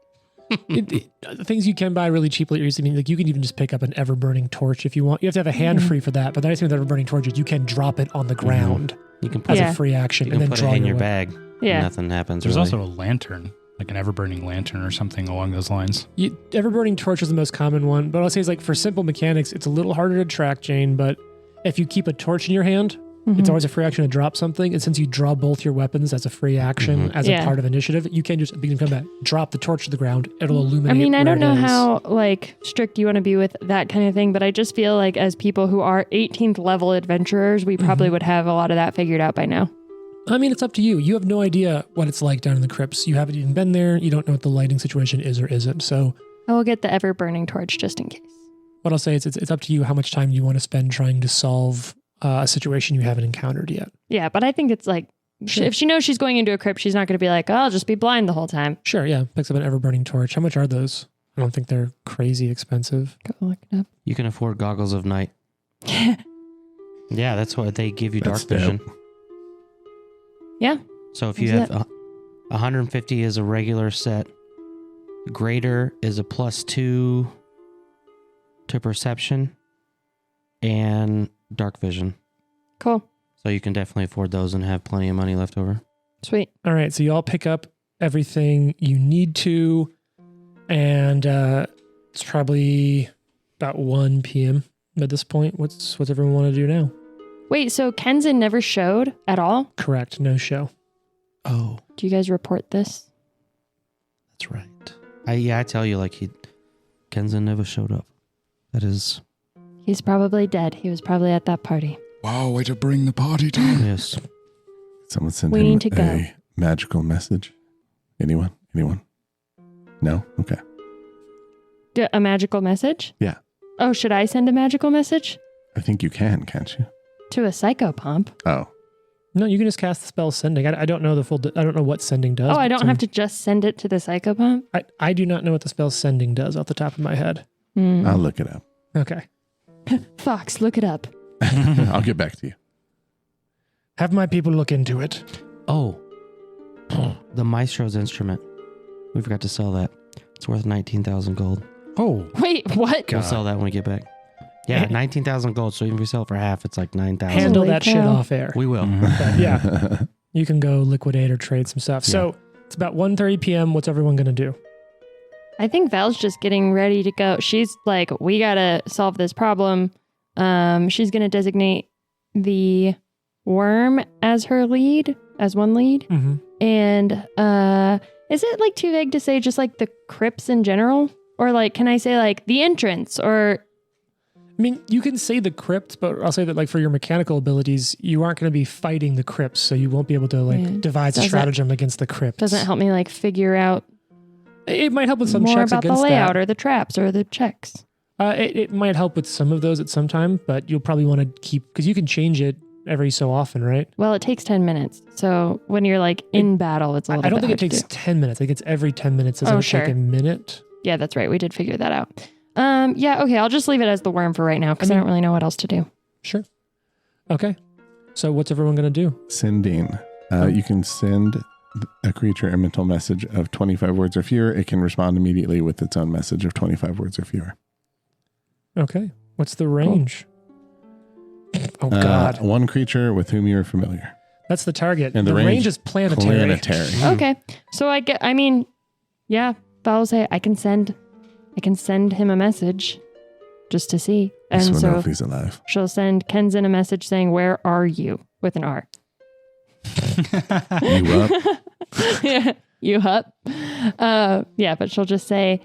Speaker 2: Things you can buy really cheaply. I mean, like you can even just pick up an ever-burning torch if you want. You have to have a hand free for that. But the nice thing with ever-burning torches, you can drop it on the ground
Speaker 5: You can put,
Speaker 2: as a free action
Speaker 5: you
Speaker 2: and
Speaker 5: can
Speaker 2: then
Speaker 5: put
Speaker 2: draw
Speaker 5: it in your
Speaker 2: way.
Speaker 5: bag.
Speaker 3: Yeah.
Speaker 5: Nothing happens.
Speaker 1: There's
Speaker 5: really.
Speaker 1: also a lantern, like an ever-burning lantern or something along those lines.
Speaker 2: Ever-burning torch is the most common one, but I'll say is like for simple mechanics, it's a little harder to track, Jane. But if you keep a torch in your hand, it's always a free action to drop something. And since you draw both your weapons as a free action, as a part of initiative, you can just begin combat, drop the torch to the ground. It'll illuminate.
Speaker 3: I mean, I don't know
Speaker 2: where it is.
Speaker 3: how like strict you want to be with that kind of thing, but I just feel like as people who are 18th level adventurers, we probably would have a lot of that figured out by now.
Speaker 2: I mean, it's up to you. You have no idea what it's like down in the crypts. You haven't even been there. You don't know what the lighting situation is or isn't. So
Speaker 3: I will get the ever burning torch just in case.
Speaker 2: what I'll say is it's up to you how much time you want to spend trying to solve a situation you haven't encountered yet.
Speaker 3: Yeah, but I think it's like if she knows she's going into a crypt, she's not going to be like, oh, I'll just be blind the whole time.
Speaker 2: Sure, yeah. Picks up an ever-burning torch. How much are those? I don't think they're crazy expensive.
Speaker 3: Go look it up.
Speaker 5: You can afford goggles of night. Yeah, that's what they give you.
Speaker 4: That's
Speaker 5: Dark vision.
Speaker 3: Yeah.
Speaker 5: So if you
Speaker 3: Is
Speaker 5: have 150 is a regular set. Greater is a +2 to perception and dark vision.
Speaker 3: Cool.
Speaker 5: So you can definitely afford those and have plenty of money left over.
Speaker 3: Sweet.
Speaker 2: All right, so you all pick up everything you need to, and it's probably about 1 p.m. at this point. What's everyone want to do now?
Speaker 3: Wait, so Kenzen never showed at all?
Speaker 2: Correct, no show.
Speaker 5: Oh,
Speaker 3: Do you guys report this?
Speaker 5: that's right. I tell you, like Kenzen never showed up. That is,
Speaker 3: He's probably dead. He was probably at that party.
Speaker 6: Wow, way to bring the party down.
Speaker 5: yes.
Speaker 4: Someone send
Speaker 3: We
Speaker 4: him
Speaker 3: need to go.
Speaker 4: a magical message. Anyone? No? Okay.
Speaker 3: A magical message?
Speaker 4: Yeah.
Speaker 3: Oh, should I send a magical message?
Speaker 4: I think you can, can't you?
Speaker 3: To a psychopomp?
Speaker 4: Oh.
Speaker 2: No, you can just cast the spell sending. I don't know I don't know what sending does.
Speaker 3: Oh, I
Speaker 2: but
Speaker 3: don't have to just send it to the psychopomp?
Speaker 2: I do not know what the spell sending does off the top of my head.
Speaker 4: I'll look it up.
Speaker 2: Okay.
Speaker 3: Fox, look it up.
Speaker 4: I'll get back to you.
Speaker 2: Have my people look into it.
Speaker 5: Oh, the maestro's instrument. We forgot to sell that. It's worth 19,000 gold.
Speaker 1: Oh,
Speaker 3: Wait, what?
Speaker 5: We'll sell that when we get back. Yeah, 19,000 gold. So even if we sell it for half, it's like 9,000.
Speaker 2: Handle
Speaker 3: Holy
Speaker 2: that shit
Speaker 3: cow.
Speaker 2: off air.
Speaker 5: We will.
Speaker 2: But yeah, you can go liquidate or trade some stuff. So it's about 1:30 p.m. What's everyone going to do?
Speaker 3: I think Val's just getting ready to go. She's like, we gotta solve this problem. She's gonna designate the worm as her lead, as one lead.
Speaker 2: Mm-hmm.
Speaker 3: And is it like too vague to say just like the crypts in general? Or like, can I say like the entrance or...
Speaker 2: I mean, you can say the crypts, but I'll say that like for your mechanical abilities, you aren't going to be fighting the crypts, so you won't be able to like devise a
Speaker 3: Doesn't-
Speaker 2: stratagem against the crypts.
Speaker 3: Doesn't help me like figure out
Speaker 2: It might help with some
Speaker 3: more
Speaker 2: checks
Speaker 3: about the
Speaker 2: against
Speaker 3: layout
Speaker 2: that.
Speaker 3: or the traps or the checks.
Speaker 2: It might help with some of those at some time, but you'll probably want to keep because you can change it every so often, right?
Speaker 3: Well, it takes 10 minutes. So when you're like in battle, it's a little
Speaker 2: I don't
Speaker 3: bit
Speaker 2: think it
Speaker 3: hard to
Speaker 2: takes
Speaker 3: do.
Speaker 2: 10 minutes. I think it's every 10 minutes. Doesn't
Speaker 3: Oh,
Speaker 2: it take
Speaker 3: sure.
Speaker 2: a minute?
Speaker 3: Yeah, that's right. We did figure that out. Yeah, okay. I'll just leave it as the worm for right now because I,
Speaker 2: mean-
Speaker 3: don't really know what else to do.
Speaker 2: Sure. Okay. So what's everyone going to do?
Speaker 4: Sending. You can send a creature a mental message of 25 words or fewer. It can respond immediately with its own message of 25 words or fewer.
Speaker 2: Okay. What's the range? Oh, God.
Speaker 4: One creature with whom you are familiar.
Speaker 2: That's the target.
Speaker 4: And the
Speaker 2: range
Speaker 4: range
Speaker 2: is planetary.
Speaker 4: Planetary.
Speaker 3: Okay. So yeah, Val will say I can send him a message just to see.
Speaker 4: I just
Speaker 3: And
Speaker 4: want to know
Speaker 3: so
Speaker 4: if he's alive.
Speaker 3: she'll send Kenzen a message saying, "Where are you?" with an R.
Speaker 4: You up?
Speaker 3: Yeah, you up? Yeah, but she'll just say,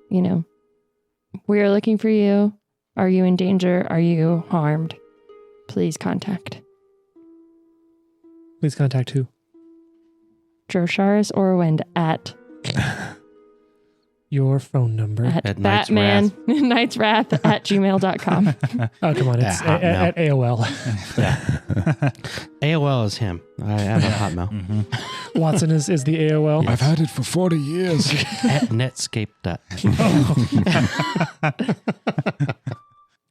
Speaker 3: we are looking for you. Are you in danger? Are you harmed? Please contact
Speaker 2: Please contact who?
Speaker 3: Drosharis Orwind at
Speaker 2: Your phone number.
Speaker 5: At Knight's
Speaker 3: Batman Knight's Wrath at gmail.com.
Speaker 2: Oh, come on. It's
Speaker 5: Hotmail.
Speaker 2: at AOL.
Speaker 5: Yeah. AOL is him. I have a Hotmail.
Speaker 2: Watson is the AOL.
Speaker 6: I've had it for 40 years.
Speaker 5: At Netscape.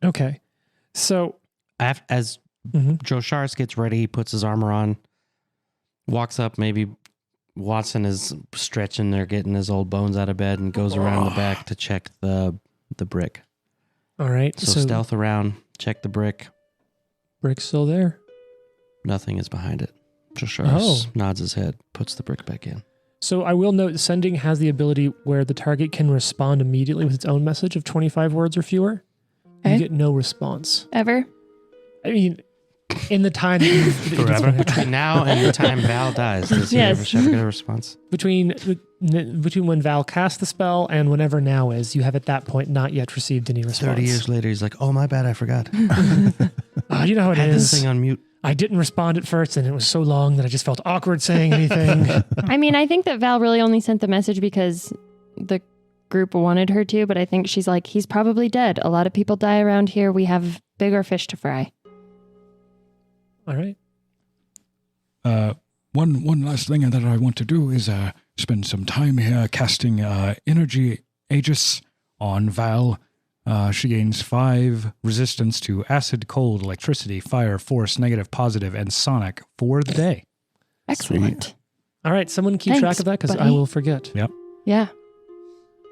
Speaker 2: Okay. So,
Speaker 5: As
Speaker 2: mhm.
Speaker 5: Joe Shars gets ready, he puts his armor on, walks up, maybe Watson is stretching there, getting his old bones out of bed, and goes around the back to check the brick.
Speaker 2: All right.
Speaker 5: So stealth around, check the brick.
Speaker 2: Brick's still there.
Speaker 5: Nothing is behind it. Joshar nods his head, puts the brick back in.
Speaker 2: So I will note sending has the ability where the target can respond immediately with its own message of 25 words or fewer.
Speaker 3: Okay.
Speaker 2: You get no response.
Speaker 3: Ever?
Speaker 2: I mean, in the time that
Speaker 1: Forever.
Speaker 5: Between now and the time Val dies, does he ever get a response?
Speaker 2: between when Val casts the spell and whenever now is, you have at that point not yet received any response.
Speaker 5: 30 years later, he's like, oh, my bad, I forgot.
Speaker 2: You know how it
Speaker 5: I had this
Speaker 2: is.
Speaker 5: thing on mute.
Speaker 2: I didn't respond at first, and it was so long that I just felt awkward saying anything.
Speaker 3: I mean, I think that Val really only sent the message because the group wanted her to, but I think she's like, he's probably dead. A lot of people die around here. We have bigger fish to fry.
Speaker 2: All right.
Speaker 6: One last thing that I want to do is spend some time here casting Energy Aegis on Val. She gains 5 resistance to acid, cold, electricity, fire, force, negative, positive, and sonic for the day.
Speaker 3: Excellent.
Speaker 2: All right. Someone keep
Speaker 3: Thanks,
Speaker 2: track of that because I
Speaker 3: buddy.
Speaker 2: will forget.
Speaker 3: Yeah.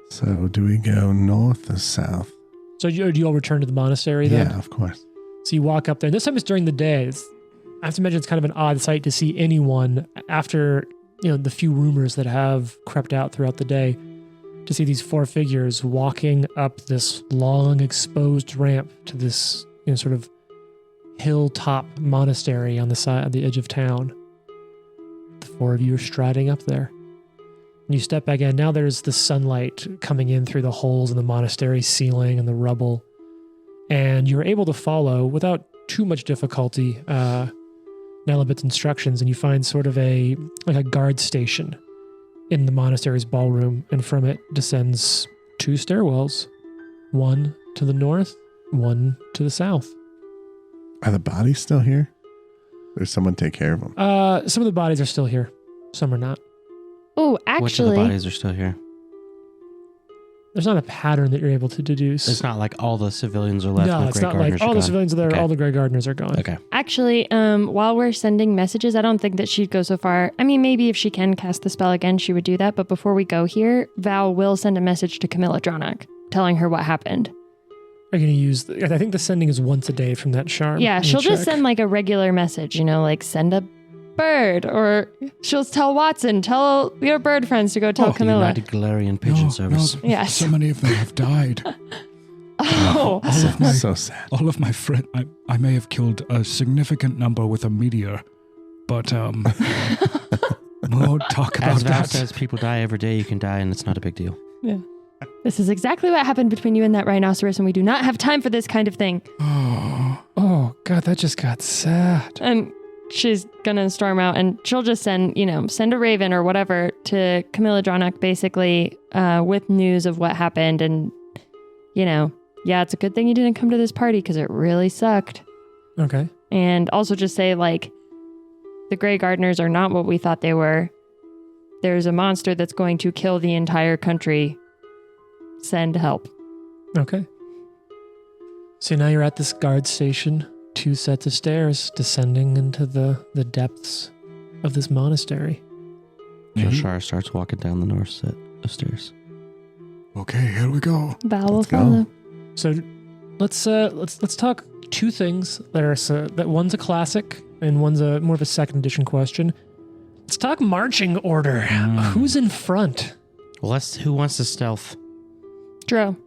Speaker 4: So do we go north or south?
Speaker 2: So do you all return to the monastery then?
Speaker 4: Yeah, of course.
Speaker 2: So you walk up there. This time it's during the day. I have to imagine it's kind of an odd sight to see anyone after, the few rumors that have crept out throughout the day, to see these 4 figures walking up this long exposed ramp to this, sort of hilltop monastery on the side of the edge of town. The 4 of you are striding up there. And you step back in. Now there's the sunlight coming in through the holes in the monastery ceiling and the rubble. And you're able to follow without too much difficulty Nelibet's instructions, and you find sort of a guard station in the monastery's ballroom, and from it descends 2 stairwells, one to the north, one to the south.
Speaker 4: Are the bodies still here? Or does someone take care of them?
Speaker 2: Some of the bodies are still here, some are not.
Speaker 3: Oh,
Speaker 5: Which of the
Speaker 3: actually,
Speaker 5: bodies are still here?
Speaker 2: There's not a pattern that you're able to deduce.
Speaker 5: It's not like all the civilians are left.
Speaker 2: No,
Speaker 5: and the
Speaker 2: it's
Speaker 5: Grey
Speaker 2: not
Speaker 5: Gardeners
Speaker 2: like all
Speaker 5: are
Speaker 2: the
Speaker 5: gone.
Speaker 2: civilians are there,
Speaker 5: Okay.
Speaker 2: all the Grey Gardeners are gone.
Speaker 5: Okay.
Speaker 3: while we're sending messages, I don't think that she'd go so far. I mean, maybe if she can cast the spell again, she would do that. But before we go here, Val will send a message to Camilla Dronach telling her what happened.
Speaker 2: Are you going to use... I think the sending is once a day from that charm.
Speaker 3: Yeah,
Speaker 2: Let me
Speaker 3: she'll just
Speaker 2: check.
Speaker 3: send like a regular message, like send a bird, or she'll tell Watson, tell your bird friends to go tell Camilla.
Speaker 5: United Galarian Pigeon Service.
Speaker 3: Yes.
Speaker 6: So many of them have died.
Speaker 3: Oh,
Speaker 4: So sad.
Speaker 6: All of my friends, I may have killed a significant number with a meteor, but we'll talk about
Speaker 5: As Val
Speaker 6: that.
Speaker 5: says, people die every day. You can die, and it's not a big deal.
Speaker 3: this is exactly what happened between you and that rhinoceros, and we do not have time for this kind of thing.
Speaker 2: Oh, God, that just got sad.
Speaker 3: And she's gonna storm out, and she'll just send a raven or whatever to Camilla Dronach, basically, with news of what happened. And, yeah, it's a good thing you didn't come to this party because it really sucked.
Speaker 2: Okay.
Speaker 3: And also just say, the Grey Gardeners are not what we thought they were. There's a monster that's going to kill the entire country. Send help.
Speaker 2: Okay. So now you're at this guard station, 2 sets of stairs descending into the depths of this monastery.
Speaker 5: Joshar starts walking down the north set of stairs.
Speaker 6: Okay, here we go.
Speaker 3: Val will
Speaker 4: Let's go.
Speaker 3: follow.
Speaker 2: So let's talk 2 things that are that one's a classic and one's a more of a second edition question. Let's talk marching order. Who's in front?
Speaker 5: Well, who wants to stealth?
Speaker 3: Dro,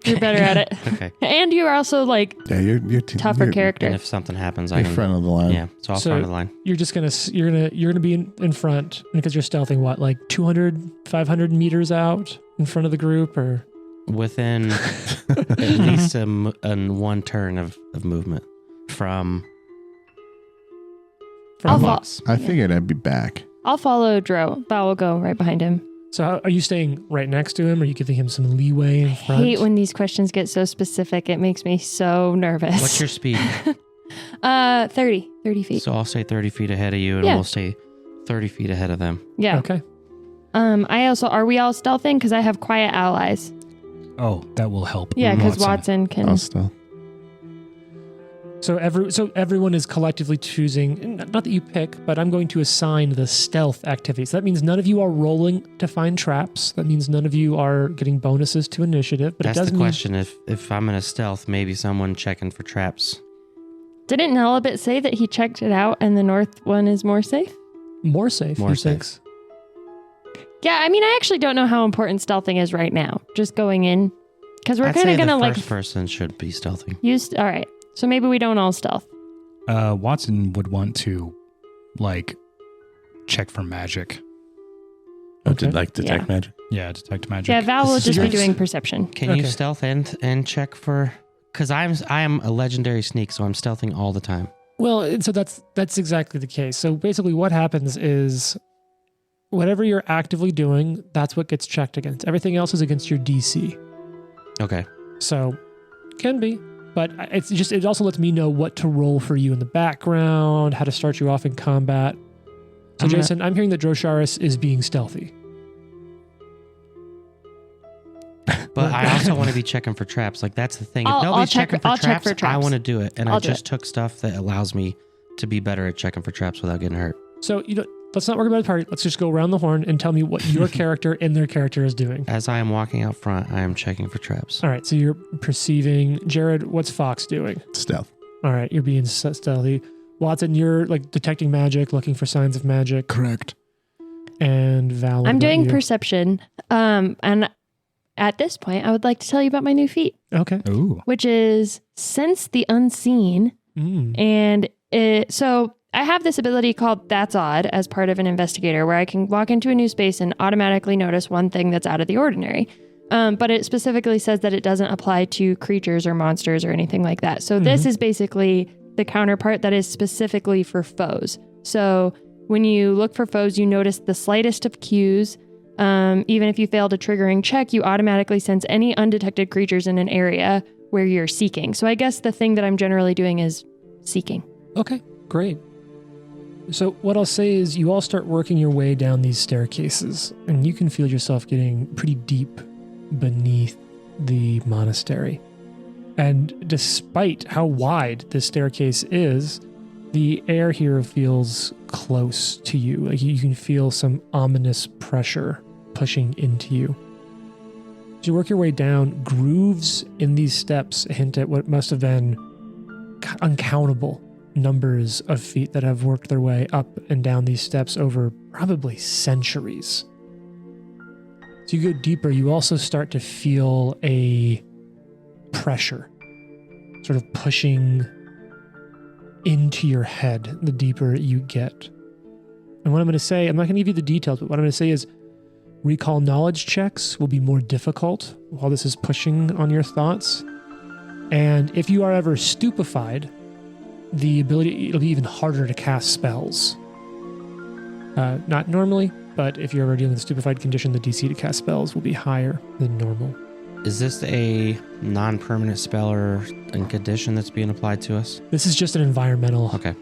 Speaker 3: you're better at it.
Speaker 5: Okay.
Speaker 3: And you're also
Speaker 4: Yeah, you're
Speaker 3: tougher character.
Speaker 5: And if something happens, I
Speaker 4: You're
Speaker 5: can.
Speaker 4: front of the line.
Speaker 5: Yeah, so I'll
Speaker 2: So-
Speaker 5: front of the line.
Speaker 2: You're just you're gonna be in front because you're stealthing what, like 200, 500 meters out in front of the group, or
Speaker 5: Within at least a one turn of movement from
Speaker 3: I'll fo-
Speaker 5: Lux.
Speaker 4: I figured I'd be back.
Speaker 3: I'll follow Dro. Val will go right behind him.
Speaker 2: so are you staying right next to him? Or are you giving him some leeway in
Speaker 3: I
Speaker 2: front?
Speaker 3: hate when these questions get so specific. It makes me so nervous.
Speaker 5: What's your speed?
Speaker 3: 30 feet.
Speaker 5: So I'll say 30 feet ahead of you, and
Speaker 3: Yeah.
Speaker 5: we'll stay 30 feet ahead of them.
Speaker 3: Yeah.
Speaker 2: Okay.
Speaker 3: Are we all stealthing? Because I have quiet allies.
Speaker 1: Oh, that will help.
Speaker 3: Yeah, because
Speaker 1: Watson.
Speaker 3: Watson can.
Speaker 4: I'll still.
Speaker 2: So everyone is collectively choosing, not that you pick, but I'm going to assign the stealth activity. So that means none of you are rolling to find traps. That means none of you are getting bonuses to initiative. But
Speaker 5: That's
Speaker 2: it does
Speaker 5: the question. If I'm in a stealth, maybe someone checking for traps.
Speaker 3: Didn't Nelabit say that he checked it out and the north one is more safe?
Speaker 2: More safe.
Speaker 5: More safe.
Speaker 2: Thinks.
Speaker 3: Yeah, I mean, I actually don't know how important stealthing is right now. Just going in. Because we're kind of going to like...
Speaker 5: first person should be stealthy.
Speaker 3: All right. So maybe we don't all stealth.
Speaker 1: Watson would want to, like, check for magic.
Speaker 2: Okay.
Speaker 4: Detect magic?
Speaker 1: Yeah, detect magic.
Speaker 3: Yeah, Val will just be
Speaker 2: yours?
Speaker 3: doing perception.
Speaker 5: Can you stealth and check for... Because I am a legendary sneak, so I'm stealthing all the time.
Speaker 2: Well, and so that's exactly the case. So basically what happens is whatever you're actively doing, that's what gets checked against. Everything else is against your DC.
Speaker 5: Okay.
Speaker 2: So can be, but it also lets me know what to roll for you in the background, how to start you off in combat. So Jason, I'm hearing that Drosharis is being stealthy.
Speaker 5: But I also want to be checking for traps. Like, that's the thing. If
Speaker 3: I'll
Speaker 5: nobody's
Speaker 3: check-
Speaker 5: checking for
Speaker 3: I'll check
Speaker 5: traps,
Speaker 3: for traps.
Speaker 5: I want to do it. And
Speaker 3: I'll
Speaker 5: I
Speaker 3: do
Speaker 5: just
Speaker 3: it.
Speaker 5: took stuff that allows me to be better at checking for traps without getting hurt.
Speaker 2: So let's not work about the party. Let's just go around the horn and tell me what your character and their character is doing.
Speaker 5: As I am walking out front, I am checking for traps.
Speaker 2: All right, so you're perceiving. Jared, what's Fox doing?
Speaker 4: Stealth.
Speaker 2: All right, you're being stealthy. Watson, you're like detecting magic, looking for signs of magic.
Speaker 6: Correct.
Speaker 2: And Val, what
Speaker 3: I'm
Speaker 2: about
Speaker 3: doing
Speaker 2: you?
Speaker 3: perception. And at this point, I would like to tell you about my new feat,
Speaker 2: Okay.
Speaker 1: Ooh.
Speaker 3: which is Sense the Unseen.
Speaker 2: Mm.
Speaker 3: And so I have this ability called That's Odd as part of an investigator, where I can walk into a new space and automatically notice one thing that's out of the ordinary. But it specifically says that it doesn't apply to creatures or monsters or anything like that. So this is basically the counterpart that is specifically for foes. So when you look for foes, you notice the slightest of cues. Even if you fail a triggering check, you automatically sense any undetected creatures in an area where you're seeking. So I guess the thing that I'm generally doing is seeking.
Speaker 2: Okay, great. So what I'll say is you all start working your way down these staircases, and you can feel yourself getting pretty deep beneath the monastery. And despite how wide this staircase is, the air here feels close to you. Like you can feel some ominous pressure pushing into you. As you work your way down, grooves in these steps hint at what must have been uncountable numbers of feet that have worked their way up and down these steps over probably centuries. As you go deeper, you also start to feel a pressure sort of pushing into your head the deeper you get. And what I'm going to say, I'm not going to give you the details, but what I'm going to say is recall knowledge checks will be more difficult while this is pushing on your thoughts. And if you are ever stupefied, it'll be even harder to cast spells. Not normally, but if you're ever dealing with a stupefied condition, the DC to cast spells will be higher than normal.
Speaker 5: Is this a non-permanent spell or a condition that's being applied to us?
Speaker 2: This is just an environmental
Speaker 5: Okay.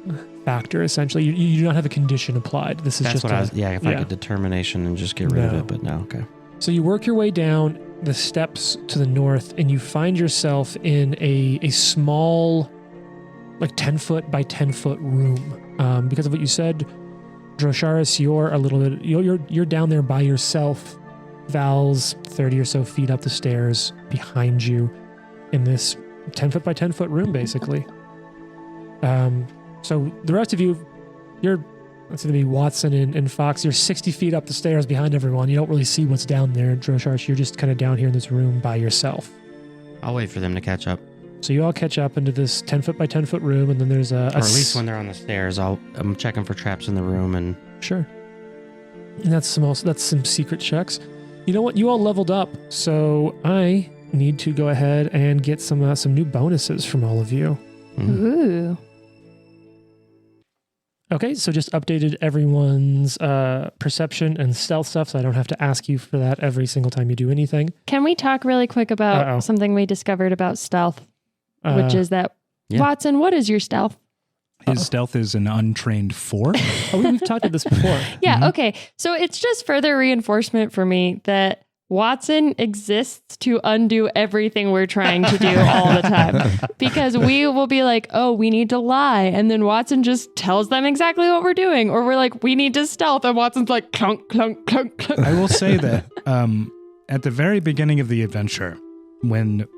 Speaker 2: factor, essentially. You do not have a condition applied. This is
Speaker 5: That's
Speaker 2: just
Speaker 5: what I was... Yeah, if I could determination and just get rid of
Speaker 2: No.
Speaker 5: it, but no, okay.
Speaker 2: So you work your way down the steps to the north, and you find yourself in a small, like 10 foot by 10 foot room. Because of what you said, Drosharis, you're down there by yourself. Val's 30 or so feet up the stairs behind you in this 10 foot by 10 foot room, basically. So the rest of you, it's going to be Watson and Fox. You're 60 feet up the stairs behind everyone. You don't really see what's down there. Drosharis, you're just kind of down here in this room by yourself.
Speaker 5: I'll wait for them to catch up.
Speaker 2: So you all catch up into this 10 foot by 10 foot room, and then there's
Speaker 5: Or at least when they're on the stairs, I'm checking for traps in the room and...
Speaker 2: Sure. And that's some secret checks. You know what? You all leveled up, so I need to go ahead and get some new bonuses from all of you.
Speaker 3: Ooh.
Speaker 2: Okay, so just updated everyone's perception and stealth stuff, so I don't have to ask you for that every single time you do anything.
Speaker 3: Can we talk really quick about
Speaker 2: Uh-oh.
Speaker 3: something we discovered about stealth, which is that,
Speaker 5: yeah.
Speaker 3: Watson, what is your stealth?
Speaker 1: His stealth is an untrained 4.
Speaker 2: We've talked about this before.
Speaker 3: Yeah, okay. So it's just further reinforcement for me that Watson exists to undo everything we're trying to do all the time. Because we will be like, oh, we need to lie. And then Watson just tells them exactly what we're doing. Or we're like, we need to stealth. And Watson's like, clunk, clunk, clunk, clunk.
Speaker 1: I will say that at the very beginning of the adventure, when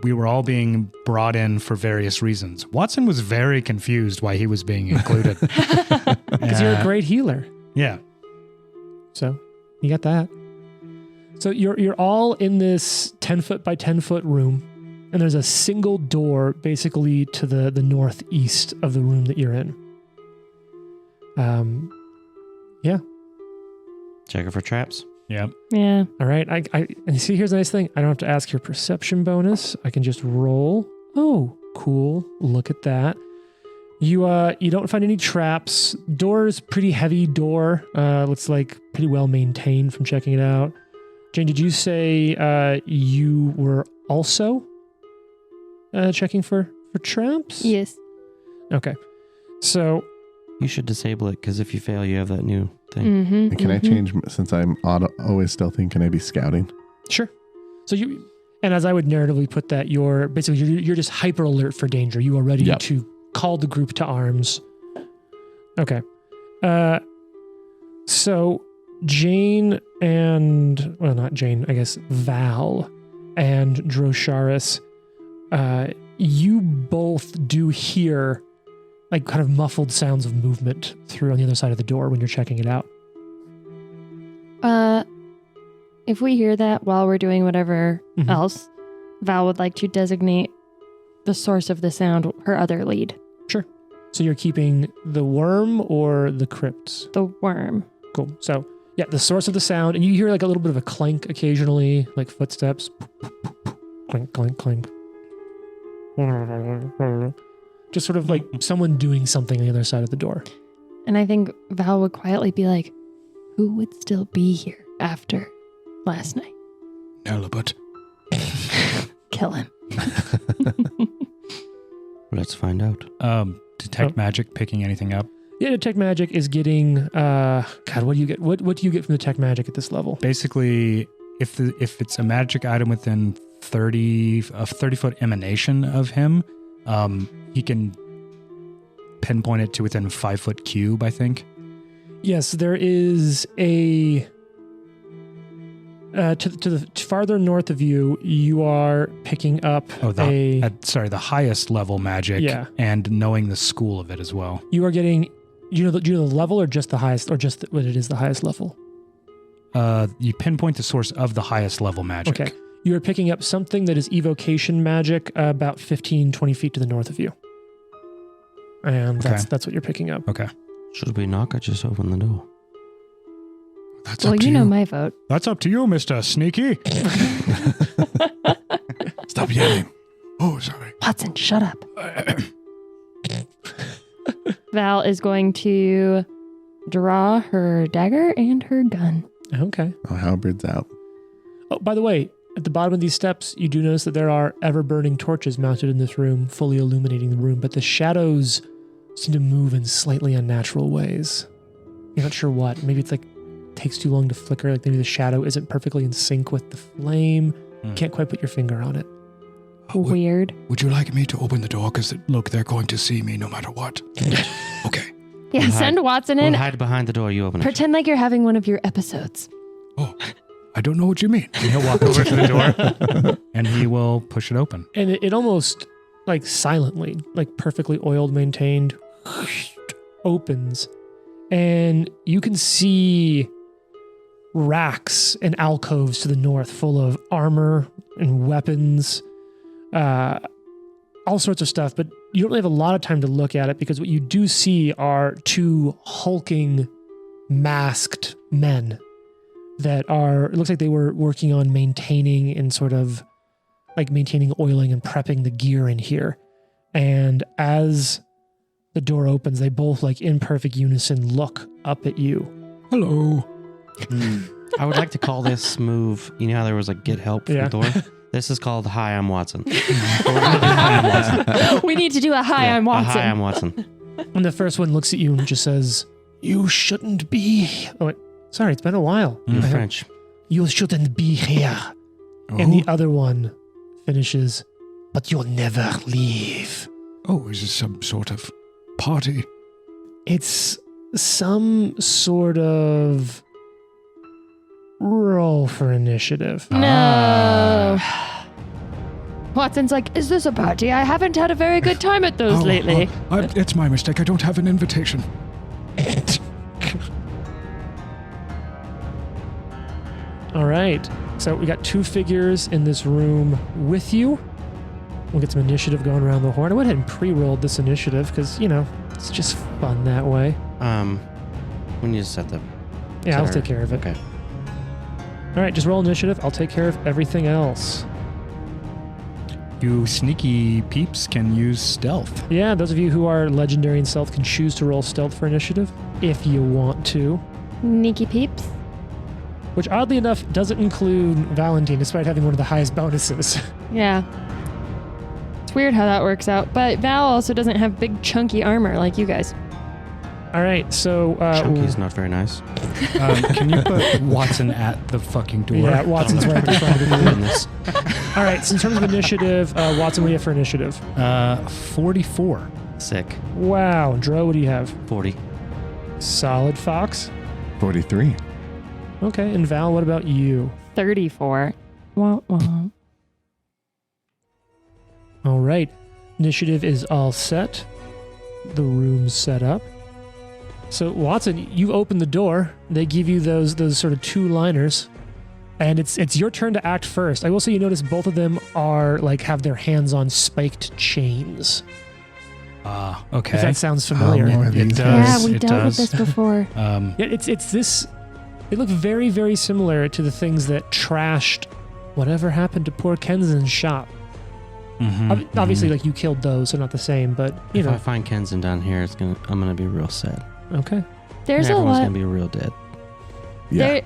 Speaker 1: we were all being brought in for various reasons, Watson was very confused why he was being included.
Speaker 2: Because you're a great healer.
Speaker 1: Yeah.
Speaker 2: So you got that. So you're all in this 10 foot by 10 foot room, and there's a single door basically to the northeast of the room that you're in. Yeah.
Speaker 5: Check it for traps.
Speaker 1: Yeah.
Speaker 3: Yeah.
Speaker 2: All right. And see, here's the nice thing. I don't have to ask your perception bonus. I can just roll. Oh, cool. Look at that. You don't find any traps. Door is pretty heavy door. Looks like pretty well maintained from checking it out. Jane, did you say you were also checking for traps?
Speaker 3: Yes.
Speaker 2: Okay. So
Speaker 5: You should disable it because if you fail, you have that new thing.
Speaker 3: Mm-hmm,
Speaker 4: And can I change, since I'm always stealthing, can I be scouting?
Speaker 2: sure. So and as I would narratively put that, you're just hyper alert for danger. You are ready
Speaker 4: Yep.
Speaker 2: to call the group to arms. Okay. So Jane and, well, not Jane, I guess Val and Drosharis, you both do hear like kind of muffled sounds of movement through on the other side of the door when you're checking it out.
Speaker 3: If we hear that while we're doing whatever
Speaker 2: Mhm.
Speaker 3: else, Val would like to designate the source of the sound, her other lead,
Speaker 2: So you're keeping the worm or the crypts?
Speaker 3: the worm.
Speaker 2: Cool. So yeah, the source of the sound, and you hear like a little bit of a clank occasionally, like footsteps. Clink, clink, clink. Just sort of like someone doing something on the other side of the door.
Speaker 3: And I think Val would quietly be like, who would still be here after last night?
Speaker 6: Nelibut.
Speaker 3: Kill him.
Speaker 5: Let's find out.
Speaker 1: Detect magic, picking anything up.
Speaker 2: Yeah, detect magic is getting God, what do you get? What do you get from detect magic at this level?
Speaker 1: Basically, if it's a magic item within 30 foot emanation of him, he can pinpoint it to within 5 foot cube, I think.
Speaker 2: Yes, there is a to the farther north of you, you are picking up
Speaker 1: the highest level magic,
Speaker 2: Yeah.
Speaker 1: and knowing the school of it as well.
Speaker 2: you are getting, do you know the level or just the highest, or just what it is the highest level?
Speaker 1: You pinpoint the source of the highest level magic.
Speaker 2: Okay. You are picking up something that is evocation magic about 15, 20 feet to the north of you. And that's what you're picking up.
Speaker 1: Okay.
Speaker 5: Should we knock or just open the door?
Speaker 6: That's
Speaker 3: Well,
Speaker 6: up to
Speaker 3: you
Speaker 6: you.
Speaker 3: know my vote.
Speaker 1: That's up to you, Mr. Sneaky.
Speaker 6: Stop yelling. Oh, sorry.
Speaker 3: Watson, shut up. Val is going to draw her dagger and her gun.
Speaker 2: Okay.
Speaker 4: Oh, halberd's out.
Speaker 2: Oh, by the way, at the bottom of these steps, you do notice that there are ever-burning torches mounted in this room, fully illuminating the room, but the shadows seem to move in slightly unnatural ways. You're not sure what. Maybe it's like takes too long to flicker, like maybe the shadow isn't perfectly in sync with the flame. Can't quite put your finger on it.
Speaker 3: Weird.
Speaker 6: Would you like me to open the door? Because, look, they're going to see me no matter what. Okay.
Speaker 3: Yeah,
Speaker 5: We'll
Speaker 3: send Watson in.
Speaker 5: We'll hide behind the door. You open it.
Speaker 3: Pretend like you're having one of your episodes.
Speaker 6: Oh, I don't know what you mean.
Speaker 1: And he'll walk over to the door and he will push it open.
Speaker 2: And it almost, like silently, like perfectly oiled, maintained, opens. And you can see racks and alcoves to the north full of armor and weapons, all sorts of stuff. But you don't really have a lot of time to look at it because what you do see are two hulking, masked men that are, it looks like they were working on maintaining and sort of like maintaining oiling and prepping the gear in here. And as the door opens, they both like in perfect unison look up at you.
Speaker 6: Hello.
Speaker 5: I would like to call this move, you know how there was like get help from
Speaker 2: Yeah.
Speaker 5: the door? This is called Hi, I'm Watson.
Speaker 3: We need to do a hi,
Speaker 5: Yeah,
Speaker 3: I'm Watson.
Speaker 5: Hi, I'm Watson.
Speaker 2: And the first one looks at you and just says, "You shouldn't be." Oh, wait. Sorry, it's been a while.
Speaker 5: You're
Speaker 2: I-
Speaker 5: French.
Speaker 2: You shouldn't be here.
Speaker 6: Oh,
Speaker 2: And the other one finishes, but you'll never leave.
Speaker 6: oh, is this some sort of party?
Speaker 2: It's some sort of roll for initiative.
Speaker 3: No. Watson's like, is this a party? I haven't had a very good time at those lately.
Speaker 6: It's my mistake. I don't have an invitation.
Speaker 2: All right. So we got 2 figures in this room with you. We'll get some initiative going around the horn. I went ahead and pre-rolled this initiative because, it's just fun that way.
Speaker 5: We need to set the.
Speaker 2: Yeah, I'll
Speaker 5: set
Speaker 2: take care of it.
Speaker 5: Okay.
Speaker 2: All right, just roll initiative. I'll take care of everything else.
Speaker 1: You sneaky peeps can use stealth.
Speaker 2: Yeah, those of you who are legendary in stealth can choose to roll stealth for initiative if you want to.
Speaker 3: Sneaky peeps.
Speaker 2: Which, oddly enough, doesn't include Valentine, despite having one of the highest bonuses.
Speaker 3: Yeah. It's weird how that works out. But Val also doesn't have big chunky armor like you guys.
Speaker 2: All right, so...
Speaker 5: Chunky's not very nice.
Speaker 1: Can you put Watson at the fucking door?
Speaker 2: Yeah, Watson's right in front of the door.
Speaker 5: Goodness.
Speaker 2: All right, so in terms of initiative, Watson, what do you have for initiative?
Speaker 1: 44.
Speaker 5: Sick.
Speaker 2: Wow. Dro, what do you have?
Speaker 5: 40.
Speaker 2: Solid Fox.
Speaker 4: 43.
Speaker 2: Okay, and Val, what about you?
Speaker 3: 34. Wah, wah.
Speaker 2: All right, initiative is all set. The room's set up. So Watson, you open the door. They give you those sort of 2-liners, and it's your turn to act first. I will say you notice both of them are have their hands on spiked chains.
Speaker 1: Okay.
Speaker 2: If that sounds familiar.
Speaker 4: more of
Speaker 1: It
Speaker 4: these
Speaker 1: does.
Speaker 3: Yeah, we
Speaker 1: it
Speaker 3: dealt with
Speaker 1: does.
Speaker 3: this before.
Speaker 2: Yeah, it's this. They look very, very similar to the things that trashed whatever happened to poor Kenzen's shop. Obviously, you killed those, so not the same. But
Speaker 5: If I find Kenzen down here, I'm gonna be real sad.
Speaker 2: Okay.
Speaker 3: There's a
Speaker 5: Everyone's
Speaker 3: lot.
Speaker 5: gonna be real dead.
Speaker 4: Yeah.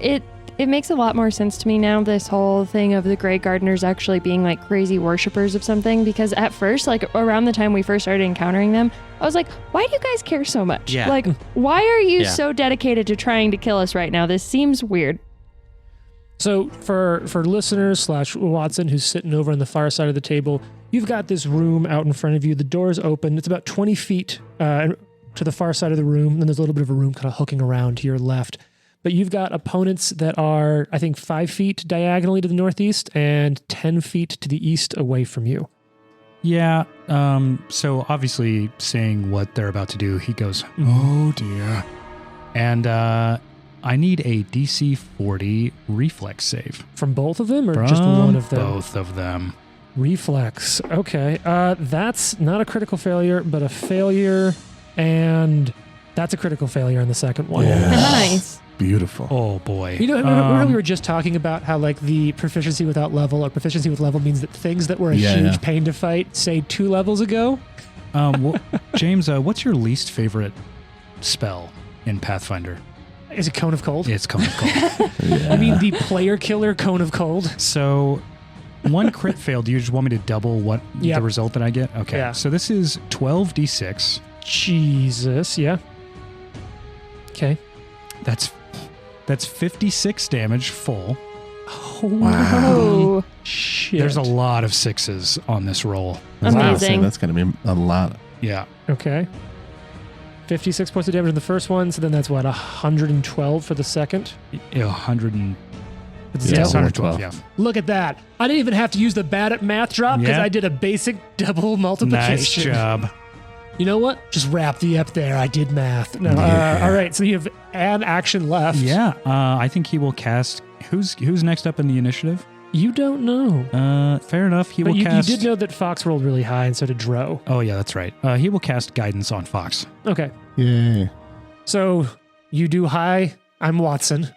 Speaker 3: It makes a lot more sense to me now, this whole thing of the Grey Gardeners actually being crazy worshippers of something, because at first, around the time we first started encountering them, I was like, why do you guys care so much?
Speaker 5: Yeah.
Speaker 3: Why are you
Speaker 5: Yeah.
Speaker 3: so dedicated to trying to kill us right now? This seems weird.
Speaker 2: So for listeners / Watson, who's sitting over on the far side of the table, you've got this room out in front of you. The door's open. It's about 20 feet to the far side of the room. Then there's a little bit of a room kind of hooking around to your left. But you've got opponents that are, I think, 5 feet diagonally to the northeast and 10 feet to the east away from you.
Speaker 1: Yeah. So obviously, seeing what they're about to do, he goes,
Speaker 6: Oh dear.
Speaker 1: and I need a DC 40 reflex save.
Speaker 2: From both of them or
Speaker 1: From
Speaker 2: just one of them?
Speaker 1: both of them.
Speaker 2: Reflex. Okay. That's not a critical failure, but a failure. And that's a critical failure on the second one.
Speaker 4: Yeah.
Speaker 3: Nice.
Speaker 4: Beautiful.
Speaker 1: Oh boy.
Speaker 2: Remember we were just talking about how the proficiency without level or proficiency with level means that things that were a huge pain to fight, say 2 levels ago.
Speaker 1: James, what's your least favorite spell in Pathfinder?
Speaker 2: Is it Cone of Cold?
Speaker 1: It's Cone of Cold.
Speaker 2: You mean the player killer Cone of Cold?
Speaker 1: So one crit failed. Do you just want me to double
Speaker 2: Yep.
Speaker 1: the result that I get? Okay.
Speaker 2: Yeah.
Speaker 1: So this is 12d6.
Speaker 2: Jesus, yeah. Okay.
Speaker 1: That's 56 damage full.
Speaker 3: Oh,
Speaker 2: Shit.
Speaker 1: There's a lot of 6s on this roll.
Speaker 3: amazing.
Speaker 4: That's going to be a lot.
Speaker 1: Yeah.
Speaker 2: Okay. 56 points of damage in the first one, so then that's 112 for the second?
Speaker 1: 100 and
Speaker 2: It's
Speaker 4: Yeah,
Speaker 2: still-
Speaker 1: 112. Yeah.
Speaker 2: Look at that. I didn't even have to use the bad at math drop because
Speaker 1: Yeah.
Speaker 2: I did a basic double multiplication.
Speaker 1: Nice job.
Speaker 2: You know what? Just wrap the up there. I did math. No.
Speaker 4: Yeah.
Speaker 2: All right. So you have an action left.
Speaker 1: Yeah. I think he will cast. Who's next up in the initiative?
Speaker 2: You don't know.
Speaker 1: Fair enough. He
Speaker 2: But
Speaker 1: will
Speaker 2: you
Speaker 1: cast.
Speaker 2: did know that Fox rolled really high and so did Dro.
Speaker 1: Oh yeah, that's right. He will cast guidance on Fox.
Speaker 2: Okay.
Speaker 4: Yay.
Speaker 2: So you do high. I'm Watson.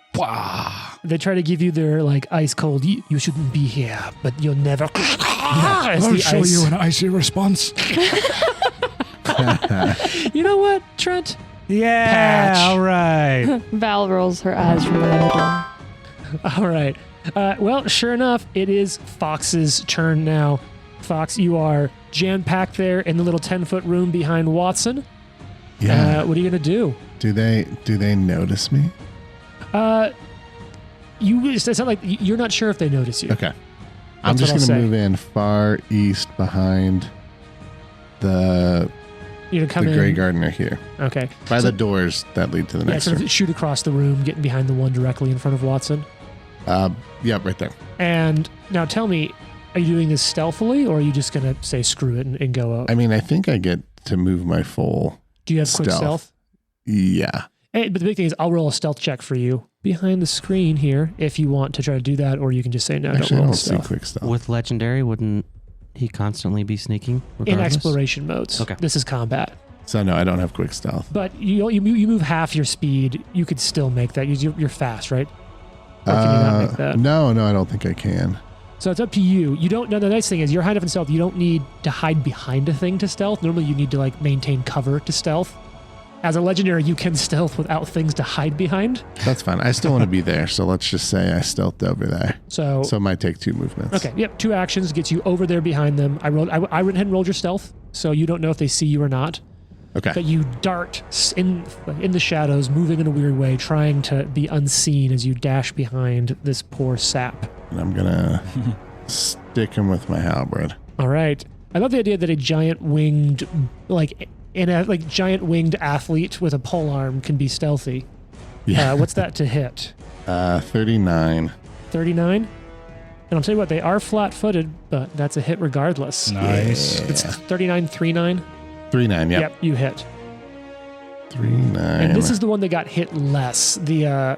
Speaker 2: They try to give you their ice cold. You shouldn't be here, but you'll never. As
Speaker 6: I'll
Speaker 2: the
Speaker 6: show
Speaker 2: ice-
Speaker 6: you an icy response.
Speaker 2: You know what, Trent?
Speaker 1: Yeah.
Speaker 2: Patch.
Speaker 1: All right.
Speaker 3: Val rolls her eyes from behind the door.
Speaker 2: All right. Well, sure enough, it is Fox's turn now. Fox, you are jam-packed there in the little 10-foot room behind Watson.
Speaker 4: Yeah.
Speaker 2: What are you going to do?
Speaker 4: Do they notice me?
Speaker 2: It's not like you're not sure if they notice you.
Speaker 4: Okay. I'm
Speaker 2: That's
Speaker 4: just
Speaker 2: what I'll
Speaker 4: going to
Speaker 2: say.
Speaker 4: move in far east behind the
Speaker 2: You're gonna come in.
Speaker 4: Grey Gardener here.
Speaker 2: Okay.
Speaker 4: By
Speaker 2: So-
Speaker 4: the doors that lead to the
Speaker 2: Yeah,
Speaker 4: next
Speaker 2: sort
Speaker 4: room.
Speaker 2: of shoot across the room, getting behind the one directly in front of Watson.
Speaker 4: Yeah, right there.
Speaker 2: And now tell me, are you doing this stealthily, or are you just gonna say screw it and go out?
Speaker 4: I mean, I think I get to move my full.
Speaker 2: Do you have quick stealth?
Speaker 4: Yeah.
Speaker 2: Hey, but the big thing is, I'll roll a stealth check for you behind the screen here if you want to try to do that, or you can just say no.
Speaker 4: Actually, I
Speaker 2: don't roll
Speaker 4: don't see
Speaker 2: stealth.
Speaker 4: quick stealth.
Speaker 5: With legendary, wouldn't he constantly be sneaking?
Speaker 2: In
Speaker 5: Regardless?
Speaker 2: exploration modes.
Speaker 5: Okay.
Speaker 2: This is combat.
Speaker 4: So no, I don't have quick stealth.
Speaker 2: But you move half your speed. You could still make that. You're fast, right? Or can you not make that?
Speaker 4: No, I don't think I can.
Speaker 2: So it's up to you. You don't. No, the nice thing is you're high enough in stealth. You don't need to hide behind a thing to stealth. Normally, you need to like maintain cover to stealth. As a legendary, you can stealth without things to hide behind.
Speaker 4: That's fine. I still want to be there, so let's just say I stealthed over there.
Speaker 2: So
Speaker 4: it might take 2 movements.
Speaker 2: okay, yep. 2 actions gets you over there behind them. I went ahead and rolled your stealth, so you don't know if they see you or not.
Speaker 4: Okay.
Speaker 2: But you dart in the shadows, moving in a weird way, trying to be unseen as you dash behind this poor sap.
Speaker 4: And I'm gonna stick him with my halberd.
Speaker 2: All right. I love the idea that a giant winged, giant winged athlete with a pole arm can be stealthy.
Speaker 4: Yeah.
Speaker 2: What's that to hit?
Speaker 4: 39.
Speaker 2: 39? And I'll tell you what, they are flat-footed, but that's a hit regardless.
Speaker 1: Nice.
Speaker 2: It's 39-39.
Speaker 4: 39. Yep.
Speaker 2: Yep, you hit.
Speaker 4: 39.
Speaker 2: And this is the one that got hit less. The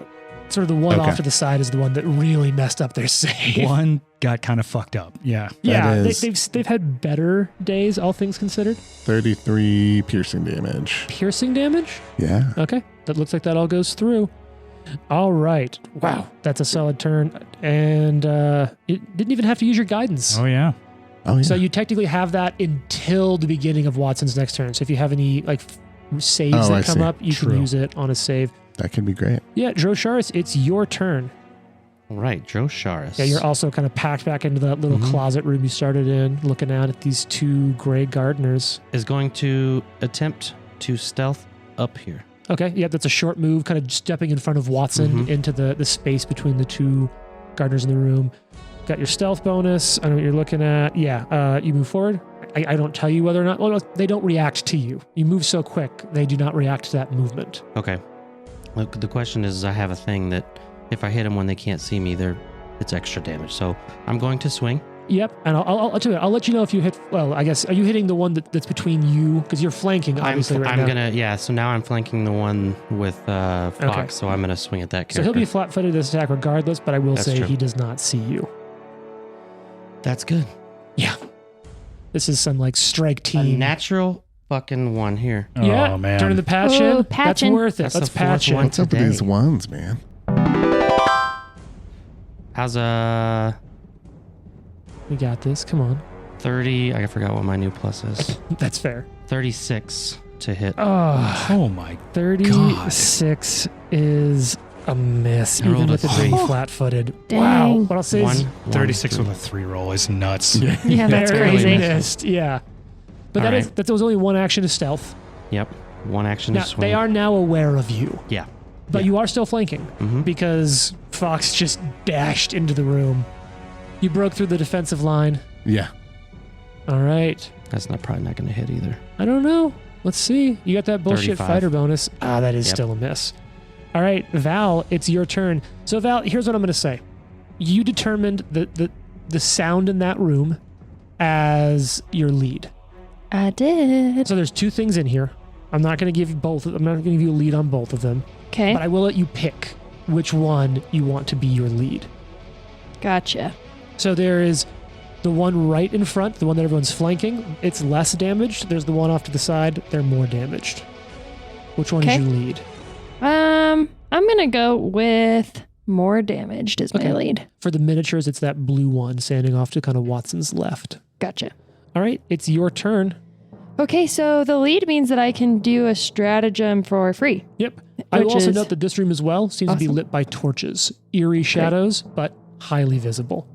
Speaker 2: sort of the one
Speaker 4: Okay.
Speaker 2: off to the side is the one that really messed up their save.
Speaker 1: One got kind of fucked up. Yeah.
Speaker 2: Yeah,
Speaker 4: That is-
Speaker 2: they've had better days, all things considered.
Speaker 4: 33 piercing damage.
Speaker 2: Piercing damage?
Speaker 4: Yeah.
Speaker 2: Okay, that looks like that all goes through. All right. Wow, that's a solid turn. And it didn't even have to use your guidance.
Speaker 1: Oh, yeah.
Speaker 4: Oh, yeah.
Speaker 2: So you technically have that until the beginning of Watson's next turn. So if you have any saves
Speaker 4: Oh,
Speaker 2: that
Speaker 4: I
Speaker 2: come
Speaker 4: see.
Speaker 2: up, you
Speaker 1: True.
Speaker 2: can use it on a save.
Speaker 4: That could be great.
Speaker 2: Yeah, Drosharis, it's your turn.
Speaker 5: All right, Drosharis.
Speaker 2: Yeah, you're also kind of packed back into that little
Speaker 5: Mhm.
Speaker 2: closet room you started in, looking out at these 2 gray gardeners.
Speaker 5: is going to attempt to stealth up here.
Speaker 2: Okay, yeah, that's a short move, kind of stepping in front of Watson
Speaker 5: Mhm.
Speaker 2: into the space between the 2 gardeners in the room. Got your stealth bonus. I know what you're looking at. Yeah, you move forward. I don't tell you whether or not. Well, no, they don't react to you. You move so quick, they do not react to that movement.
Speaker 5: Okay. Look, the question is, I have a thing that if I hit them when they can't see me, it's extra damage. So I'm going to swing.
Speaker 2: Yep, and I'll tell you what, I'll let you know if you hit. Well, I guess are you hitting the one that's between you because you're flanking obviously right now.
Speaker 5: I'm gonna, yeah. So now I'm flanking the one with Fox.
Speaker 2: Okay.
Speaker 5: So I'm gonna swing at that character.
Speaker 2: So he'll be flat-footed this attack regardless, but I will
Speaker 5: That's
Speaker 2: say
Speaker 5: true.
Speaker 2: he does not see you.
Speaker 5: That's good.
Speaker 2: Yeah, this is some like strike
Speaker 5: A
Speaker 2: team.
Speaker 5: natural fucking one here.
Speaker 2: Yeah,
Speaker 1: Oh, man.
Speaker 2: turning the patch
Speaker 3: Oh,
Speaker 2: in. That's
Speaker 3: patching.
Speaker 2: worth it.
Speaker 5: That's
Speaker 2: Let's
Speaker 5: the fourth
Speaker 2: patch
Speaker 5: one.
Speaker 2: it.
Speaker 4: What's up with
Speaker 5: Today.
Speaker 4: these ones, man?
Speaker 5: How's a
Speaker 2: We got this. Come on.
Speaker 5: 30? I forgot what my new plus is.
Speaker 2: That's fair.
Speaker 5: 36 to hit.
Speaker 2: Oh,
Speaker 1: Oh, my.
Speaker 2: 36 is a miss,
Speaker 5: I rolled
Speaker 2: even
Speaker 5: a
Speaker 2: with it being
Speaker 5: 3.
Speaker 2: flat-footed.
Speaker 3: Dang.
Speaker 2: Wow. What I'll say is
Speaker 1: 36 with a 3 roll is nuts.
Speaker 3: Yeah, that's
Speaker 2: barely
Speaker 3: crazy.
Speaker 2: missed. Yeah. But
Speaker 5: All
Speaker 2: that was only one action of stealth.
Speaker 5: Yep. One action
Speaker 2: Now,
Speaker 5: to swing.
Speaker 2: they are now aware of you,
Speaker 5: Yeah.
Speaker 2: but you are still flanking
Speaker 5: Mm-hmm.
Speaker 2: because Fox just dashed into the room. You broke through the defensive line.
Speaker 4: Yeah.
Speaker 2: All right.
Speaker 5: That's probably not going to hit either.
Speaker 2: I don't know. Let's see. You got that bullshit
Speaker 5: 35.
Speaker 2: fighter bonus. That is
Speaker 5: Yep.
Speaker 2: still a miss. All right, Val, it's your turn. So Val, here's what I'm going to say. You determined the sound in that room as your lead.
Speaker 3: I did.
Speaker 2: So there's 2 things in here. I'm not going to give you both. I'm not going to give you a lead on both of them,
Speaker 3: Okay,
Speaker 2: but I will let you pick which one you want to be your lead.
Speaker 3: gotcha.
Speaker 2: So there is the one right in front, the one that everyone's flanking. It's less damaged. There's the one off to the side. They're more damaged. Which one
Speaker 3: Okay.
Speaker 2: is your lead?
Speaker 3: I'm gonna go with more damaged as my
Speaker 2: Okay.
Speaker 3: lead.
Speaker 2: For the miniatures, it's that blue one standing off to kind of Watson's left.
Speaker 3: Gotcha.
Speaker 2: All right, it's your turn.
Speaker 3: Okay, so the lead means that I can do a stratagem for free.
Speaker 2: Yep. I will
Speaker 3: Which
Speaker 2: also
Speaker 3: is
Speaker 2: note that this room as well seems to be
Speaker 3: awesome.
Speaker 2: lit by torches. Eerie shadows, but highly visible.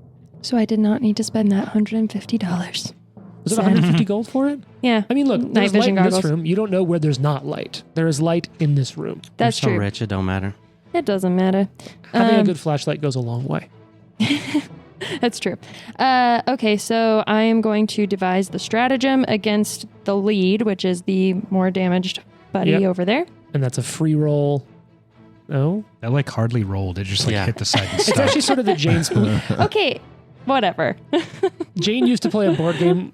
Speaker 3: So I did not need to spend that $150.
Speaker 2: Was it
Speaker 3: Sad.
Speaker 2: 150 gold for it?
Speaker 3: Yeah,
Speaker 2: I mean, look,
Speaker 3: Night
Speaker 2: there's light
Speaker 3: vision
Speaker 2: in this
Speaker 3: goggles.
Speaker 2: room. You don't know where there's not light. There is light in this room.
Speaker 3: that's
Speaker 5: We're so
Speaker 3: true.
Speaker 5: rich, it don't matter.
Speaker 3: It doesn't matter.
Speaker 2: Having a good flashlight goes a long way.
Speaker 3: That's true. Okay, so I am going to devise the stratagem against the lead, which is the more damaged buddy over there.
Speaker 2: And that's a free roll. No?
Speaker 1: That like hardly rolled. It just like hit the side and
Speaker 2: It's
Speaker 1: stuck.
Speaker 2: actually sort of the Jane spoon.
Speaker 3: Okay, whatever.
Speaker 2: Jane used to play a board game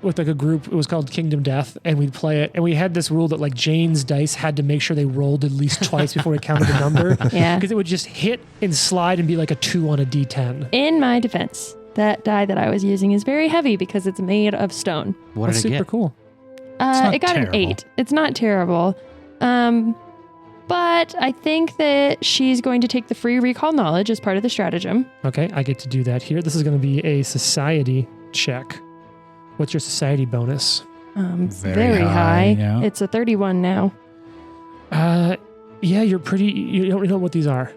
Speaker 2: with like a group. It was called Kingdom Death, and we'd play it. And we had this rule that like Jane's dice had to make sure they rolled at least twice before we counted the number.
Speaker 3: Yeah.
Speaker 2: Because it would just hit and slide and be like a 2 on a D10.
Speaker 3: In my defense, that die that I was using is very heavy because it's made of stone.
Speaker 5: What
Speaker 2: That's
Speaker 5: did it
Speaker 2: super
Speaker 5: get?
Speaker 2: cool.
Speaker 1: not
Speaker 3: It got
Speaker 1: terrible.
Speaker 3: an 8. It's not terrible. But I think that she's going to take the free recall knowledge as part of the stratagem.
Speaker 2: Okay, I get to do that here. This is going to be a society check. What's your society bonus?
Speaker 3: Very high.
Speaker 1: high, yeah.
Speaker 3: It's a 31 now.
Speaker 2: Yeah, you don't really know what these are.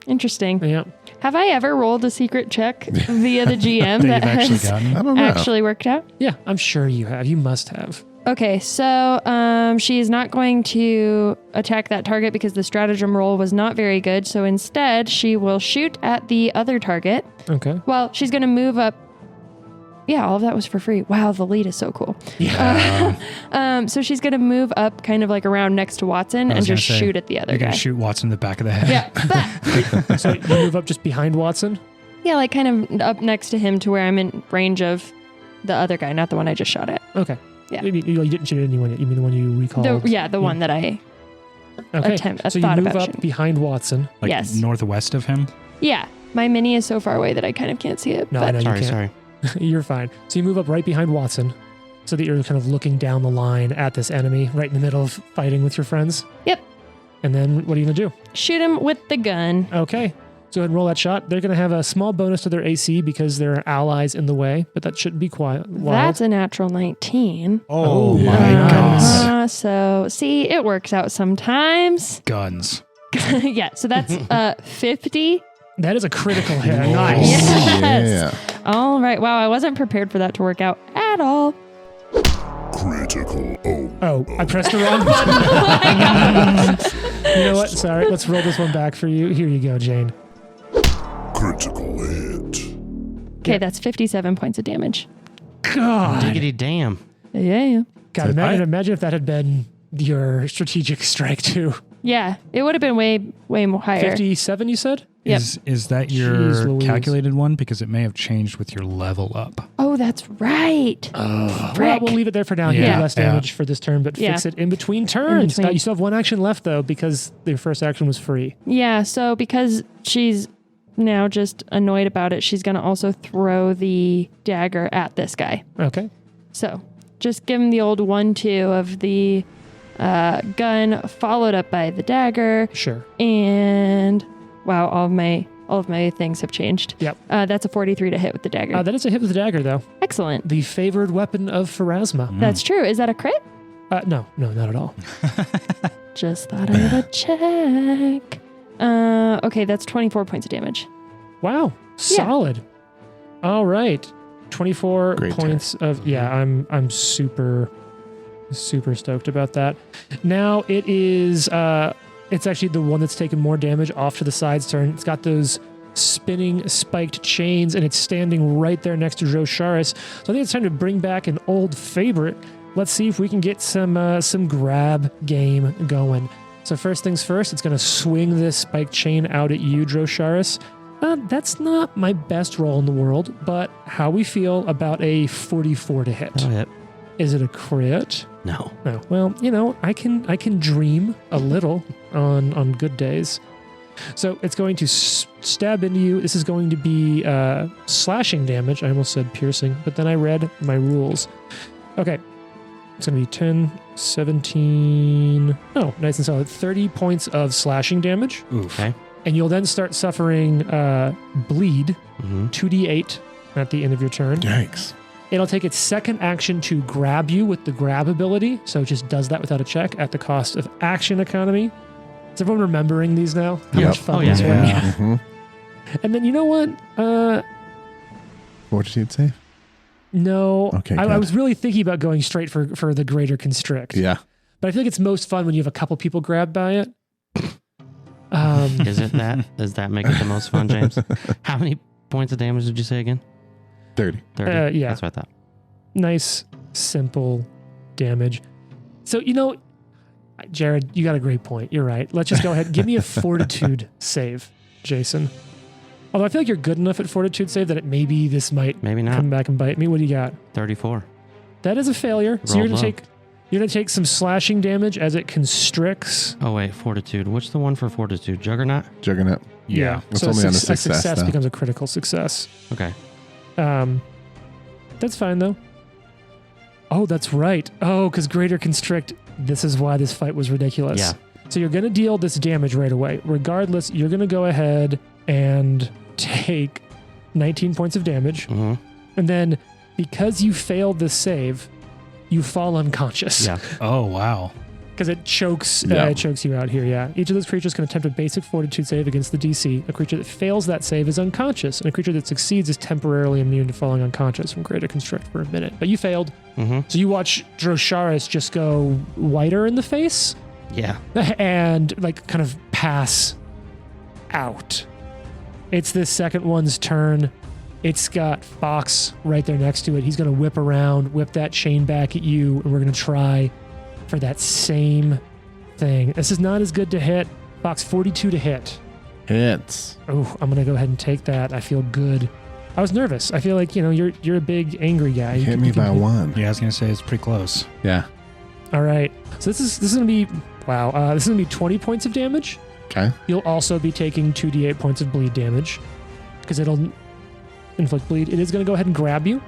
Speaker 3: Interesting.
Speaker 2: Yeah.
Speaker 3: Have I ever rolled a secret check via the GM
Speaker 1: that
Speaker 3: that
Speaker 1: you've actually
Speaker 3: has
Speaker 1: gotten.
Speaker 4: I don't know.
Speaker 3: actually worked out?
Speaker 2: Yeah, I'm sure you have. You must have.
Speaker 3: Okay, so she is not going to attack that target because the stratagem roll was not very good. So instead, she will shoot at the other target.
Speaker 2: Okay.
Speaker 3: Well, she's going to move up. Yeah, all of that was for free. Wow, the lead is so cool.
Speaker 2: Yeah.
Speaker 3: So she's going to move up kind of like around next to Watson
Speaker 1: I
Speaker 3: and
Speaker 1: was
Speaker 3: just
Speaker 1: gonna say,
Speaker 3: shoot at the other
Speaker 1: You're
Speaker 3: guy.
Speaker 1: gonna shoot Watson in the back of the head.
Speaker 3: Yeah, but
Speaker 2: So you move up just behind Watson?
Speaker 3: yeah, like kind of up next to him to where I'm in range of the other guy, not the one I just shot at.
Speaker 2: Okay.
Speaker 3: Yeah.
Speaker 2: You didn't shoot at anyone yet. You mean the one you recalled?
Speaker 3: The one that I
Speaker 2: Okay.
Speaker 3: attempt-
Speaker 2: So you
Speaker 3: thought
Speaker 2: move
Speaker 3: about
Speaker 2: up
Speaker 3: shooting.
Speaker 2: behind Watson.
Speaker 1: Like
Speaker 3: Yes.
Speaker 1: northwest of him.
Speaker 3: Yeah, my mini is so far away that I kind of can't see it.
Speaker 2: No,
Speaker 3: but
Speaker 2: I know you can't.
Speaker 5: Sorry.
Speaker 2: You're fine. So you move up right behind Watson so that you're kind of looking down the line at this enemy right in the middle of fighting with your friends.
Speaker 3: Yep.
Speaker 2: And then what are you going to do?
Speaker 3: shoot him with the gun.
Speaker 2: Okay. So go ahead and roll that shot. They're going to have a small bonus to their AC because there are allies in the way, but that shouldn't be wild.
Speaker 3: That's a natural 19.
Speaker 1: Oh
Speaker 2: my
Speaker 1: my
Speaker 2: goodness.
Speaker 1: goodness.
Speaker 3: So, see, it works out sometimes.
Speaker 1: Guns.
Speaker 3: Yeah, so that's 50.
Speaker 2: That is a critical hit.
Speaker 4: Oh,
Speaker 2: Nice.
Speaker 3: Yes.
Speaker 4: Yeah.
Speaker 3: All right. Wow, I wasn't prepared for that to work out at all.
Speaker 7: Critical.
Speaker 2: Oh, I pressed the wrong button. You know what? Sorry. Let's roll this one back for you. Here you go, Jane.
Speaker 7: Critical hit.
Speaker 3: Okay, that's 57 points of damage.
Speaker 2: God.
Speaker 5: Diggity damn.
Speaker 3: Yeah.
Speaker 2: God,
Speaker 1: So
Speaker 2: imagine if that had been your strategic strike too.
Speaker 3: Yeah, it would have been way more higher.
Speaker 2: 57, you said?
Speaker 3: Yep.
Speaker 1: Is that your
Speaker 2: Jeez Louise.
Speaker 1: calculated one? Because it may have changed with your level up.
Speaker 3: Oh, that's right.
Speaker 2: Well,
Speaker 3: Frick.
Speaker 2: we'll leave it there for now. You
Speaker 1: Yeah.
Speaker 2: do less
Speaker 1: Yeah.
Speaker 2: damage for this turn, but
Speaker 3: Yeah.
Speaker 2: fix it in between turns.
Speaker 3: between.
Speaker 2: You still have one action left, though, because your first action was free.
Speaker 3: Yeah, so because she's now just annoyed about it, she's going to also throw the dagger at this guy.
Speaker 2: Okay.
Speaker 3: So just give him the old 1-2 of the gun, followed up by the dagger.
Speaker 2: Sure.
Speaker 3: And wow, all of my things have changed.
Speaker 2: Yep.
Speaker 3: That's a 43 to hit with the dagger.
Speaker 2: That is a hit with the dagger, though.
Speaker 3: Excellent.
Speaker 2: The favored weapon of Pharasma.
Speaker 3: That's true. Is that a crit?
Speaker 2: No, not at all.
Speaker 3: Just thought I would check. Okay, that's 24 points of damage.
Speaker 2: Wow. Solid. All right. 24
Speaker 4: Great
Speaker 2: points of I'm super stoked about that. Now it is it's actually the one that's taken more damage off to the side's turn. It's got those spinning spiked chains and it's standing right there next to Josharis. So I think it's time to bring back an old favorite. Let's see if we can get some grab game going. So first things first, it's going to swing this spiked chain out at you, Drosharis. That's not my best roll in the world, but how we feel about a 44 to hit.
Speaker 5: Oh, hit.
Speaker 2: Is it a crit?
Speaker 5: No.
Speaker 2: No. Well, I can dream a little on good days. So it's going to stab into you. This is going to be slashing damage. I almost said piercing, but then I read my rules. Okay. It's going to be 10, 17. Oh, nice and solid. 30 points of slashing damage.
Speaker 1: Oof.
Speaker 5: Okay.
Speaker 2: And you'll then start suffering bleed,
Speaker 5: Mm-hmm.
Speaker 2: 2d8 at the end of your turn.
Speaker 4: Yikes.
Speaker 2: It'll take its second action to grab you with the grab ability. So it just does that without a check at the cost of action economy. Is everyone remembering these now? How
Speaker 4: Yep.
Speaker 2: much fun
Speaker 5: Oh, yeah.
Speaker 2: these were?
Speaker 1: Yeah.
Speaker 4: Mhm.
Speaker 2: And then you know what?
Speaker 4: Fortitude save?
Speaker 2: No.
Speaker 4: Okay,
Speaker 2: I
Speaker 4: good.
Speaker 2: was really thinking about going straight for the greater constrict.
Speaker 4: Yeah.
Speaker 2: But I feel like it's most fun when you have a couple people grabbed by it.
Speaker 5: Is it that? Does that make it the most fun, James? How many points of damage did you say again?
Speaker 4: 30.
Speaker 5: 30?
Speaker 2: Yeah.
Speaker 5: That's what I thought.
Speaker 2: Nice, simple damage. So, Jared, you got a great point. You're right. Let's just go ahead. Give me a fortitude save, Jason. Although I feel like you're good enough at fortitude save that maybe this might
Speaker 5: Maybe not.
Speaker 2: come back and bite me. What do you got?
Speaker 5: 34.
Speaker 2: That is a failure. So you're
Speaker 5: Rolled
Speaker 2: gonna take some slashing damage as it constricts.
Speaker 5: Oh, wait. Fortitude. What's the one for fortitude? Juggernaut?
Speaker 4: Juggernaut.
Speaker 1: Yeah.
Speaker 4: It's
Speaker 2: so
Speaker 4: only on a
Speaker 2: a
Speaker 4: success, though.
Speaker 2: becomes a critical success.
Speaker 5: Okay.
Speaker 2: That's fine though. Oh, that's right. Oh, because greater constrict. This is why this fight was ridiculous.
Speaker 5: Yeah.
Speaker 2: So you're going to deal this damage right away. Regardless, you're going to go ahead and take 19 points of damage.
Speaker 5: Mm-hmm.
Speaker 2: And then because you failed this save, you fall unconscious.
Speaker 5: Yeah.
Speaker 1: Oh, wow.
Speaker 2: Because it chokes you out here, yeah. Each of those creatures can attempt a basic fortitude save against the DC. A creature that fails that save is unconscious, and a creature that succeeds is temporarily immune to falling unconscious from greater constrict for a minute. But you failed.
Speaker 5: Mm-hmm.
Speaker 2: So you watch Drosharis just go whiter in the face
Speaker 5: Yeah.
Speaker 2: and kind of pass out. It's this second one's turn. It's got Fox right there next to it. He's going to whip around, whip that chain back at you, and we're going to try for that same thing. This is not as good to hit. Fox, 42 to hit.
Speaker 4: Hits.
Speaker 2: Oh, I'm going to go ahead and take that. I feel good. I was nervous. I feel like, you're a big angry guy.
Speaker 4: Hit me by 1.
Speaker 1: Yeah, I was going to say it's pretty close.
Speaker 4: Yeah.
Speaker 2: All right. So this is going to be, wow. This is going to be 20 points of damage.
Speaker 4: Okay.
Speaker 2: You'll also be taking 2d8 points of bleed damage because it'll inflict bleed. It is going to go ahead and grab you.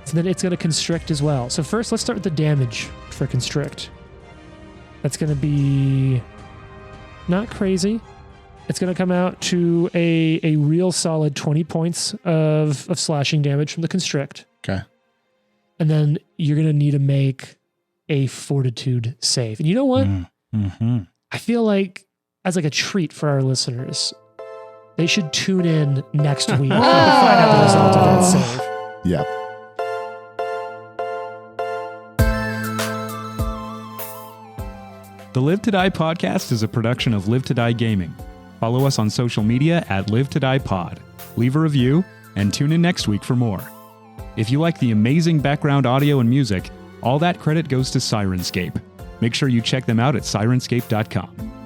Speaker 2: So then it's going to constrict as well. So first, let's start with the damage for constrict. That's going to be not crazy. It's going to come out to a real solid 20 points of slashing damage from the constrict.
Speaker 4: Okay.
Speaker 2: And then you're going to need to make a fortitude save. And you know what?
Speaker 1: Mm-hmm.
Speaker 2: I feel like as a treat for our listeners, they should tune in next week to find out the result of that save.
Speaker 4: Yep.
Speaker 1: The Live to Die podcast is a production of Live to Die Gaming. Follow us on social media at Live to Die Pod. Leave a review and tune in next week for more. If you like the amazing background audio and music, all that credit goes to Syrinscape. Make sure you check them out at Syrinscape.com.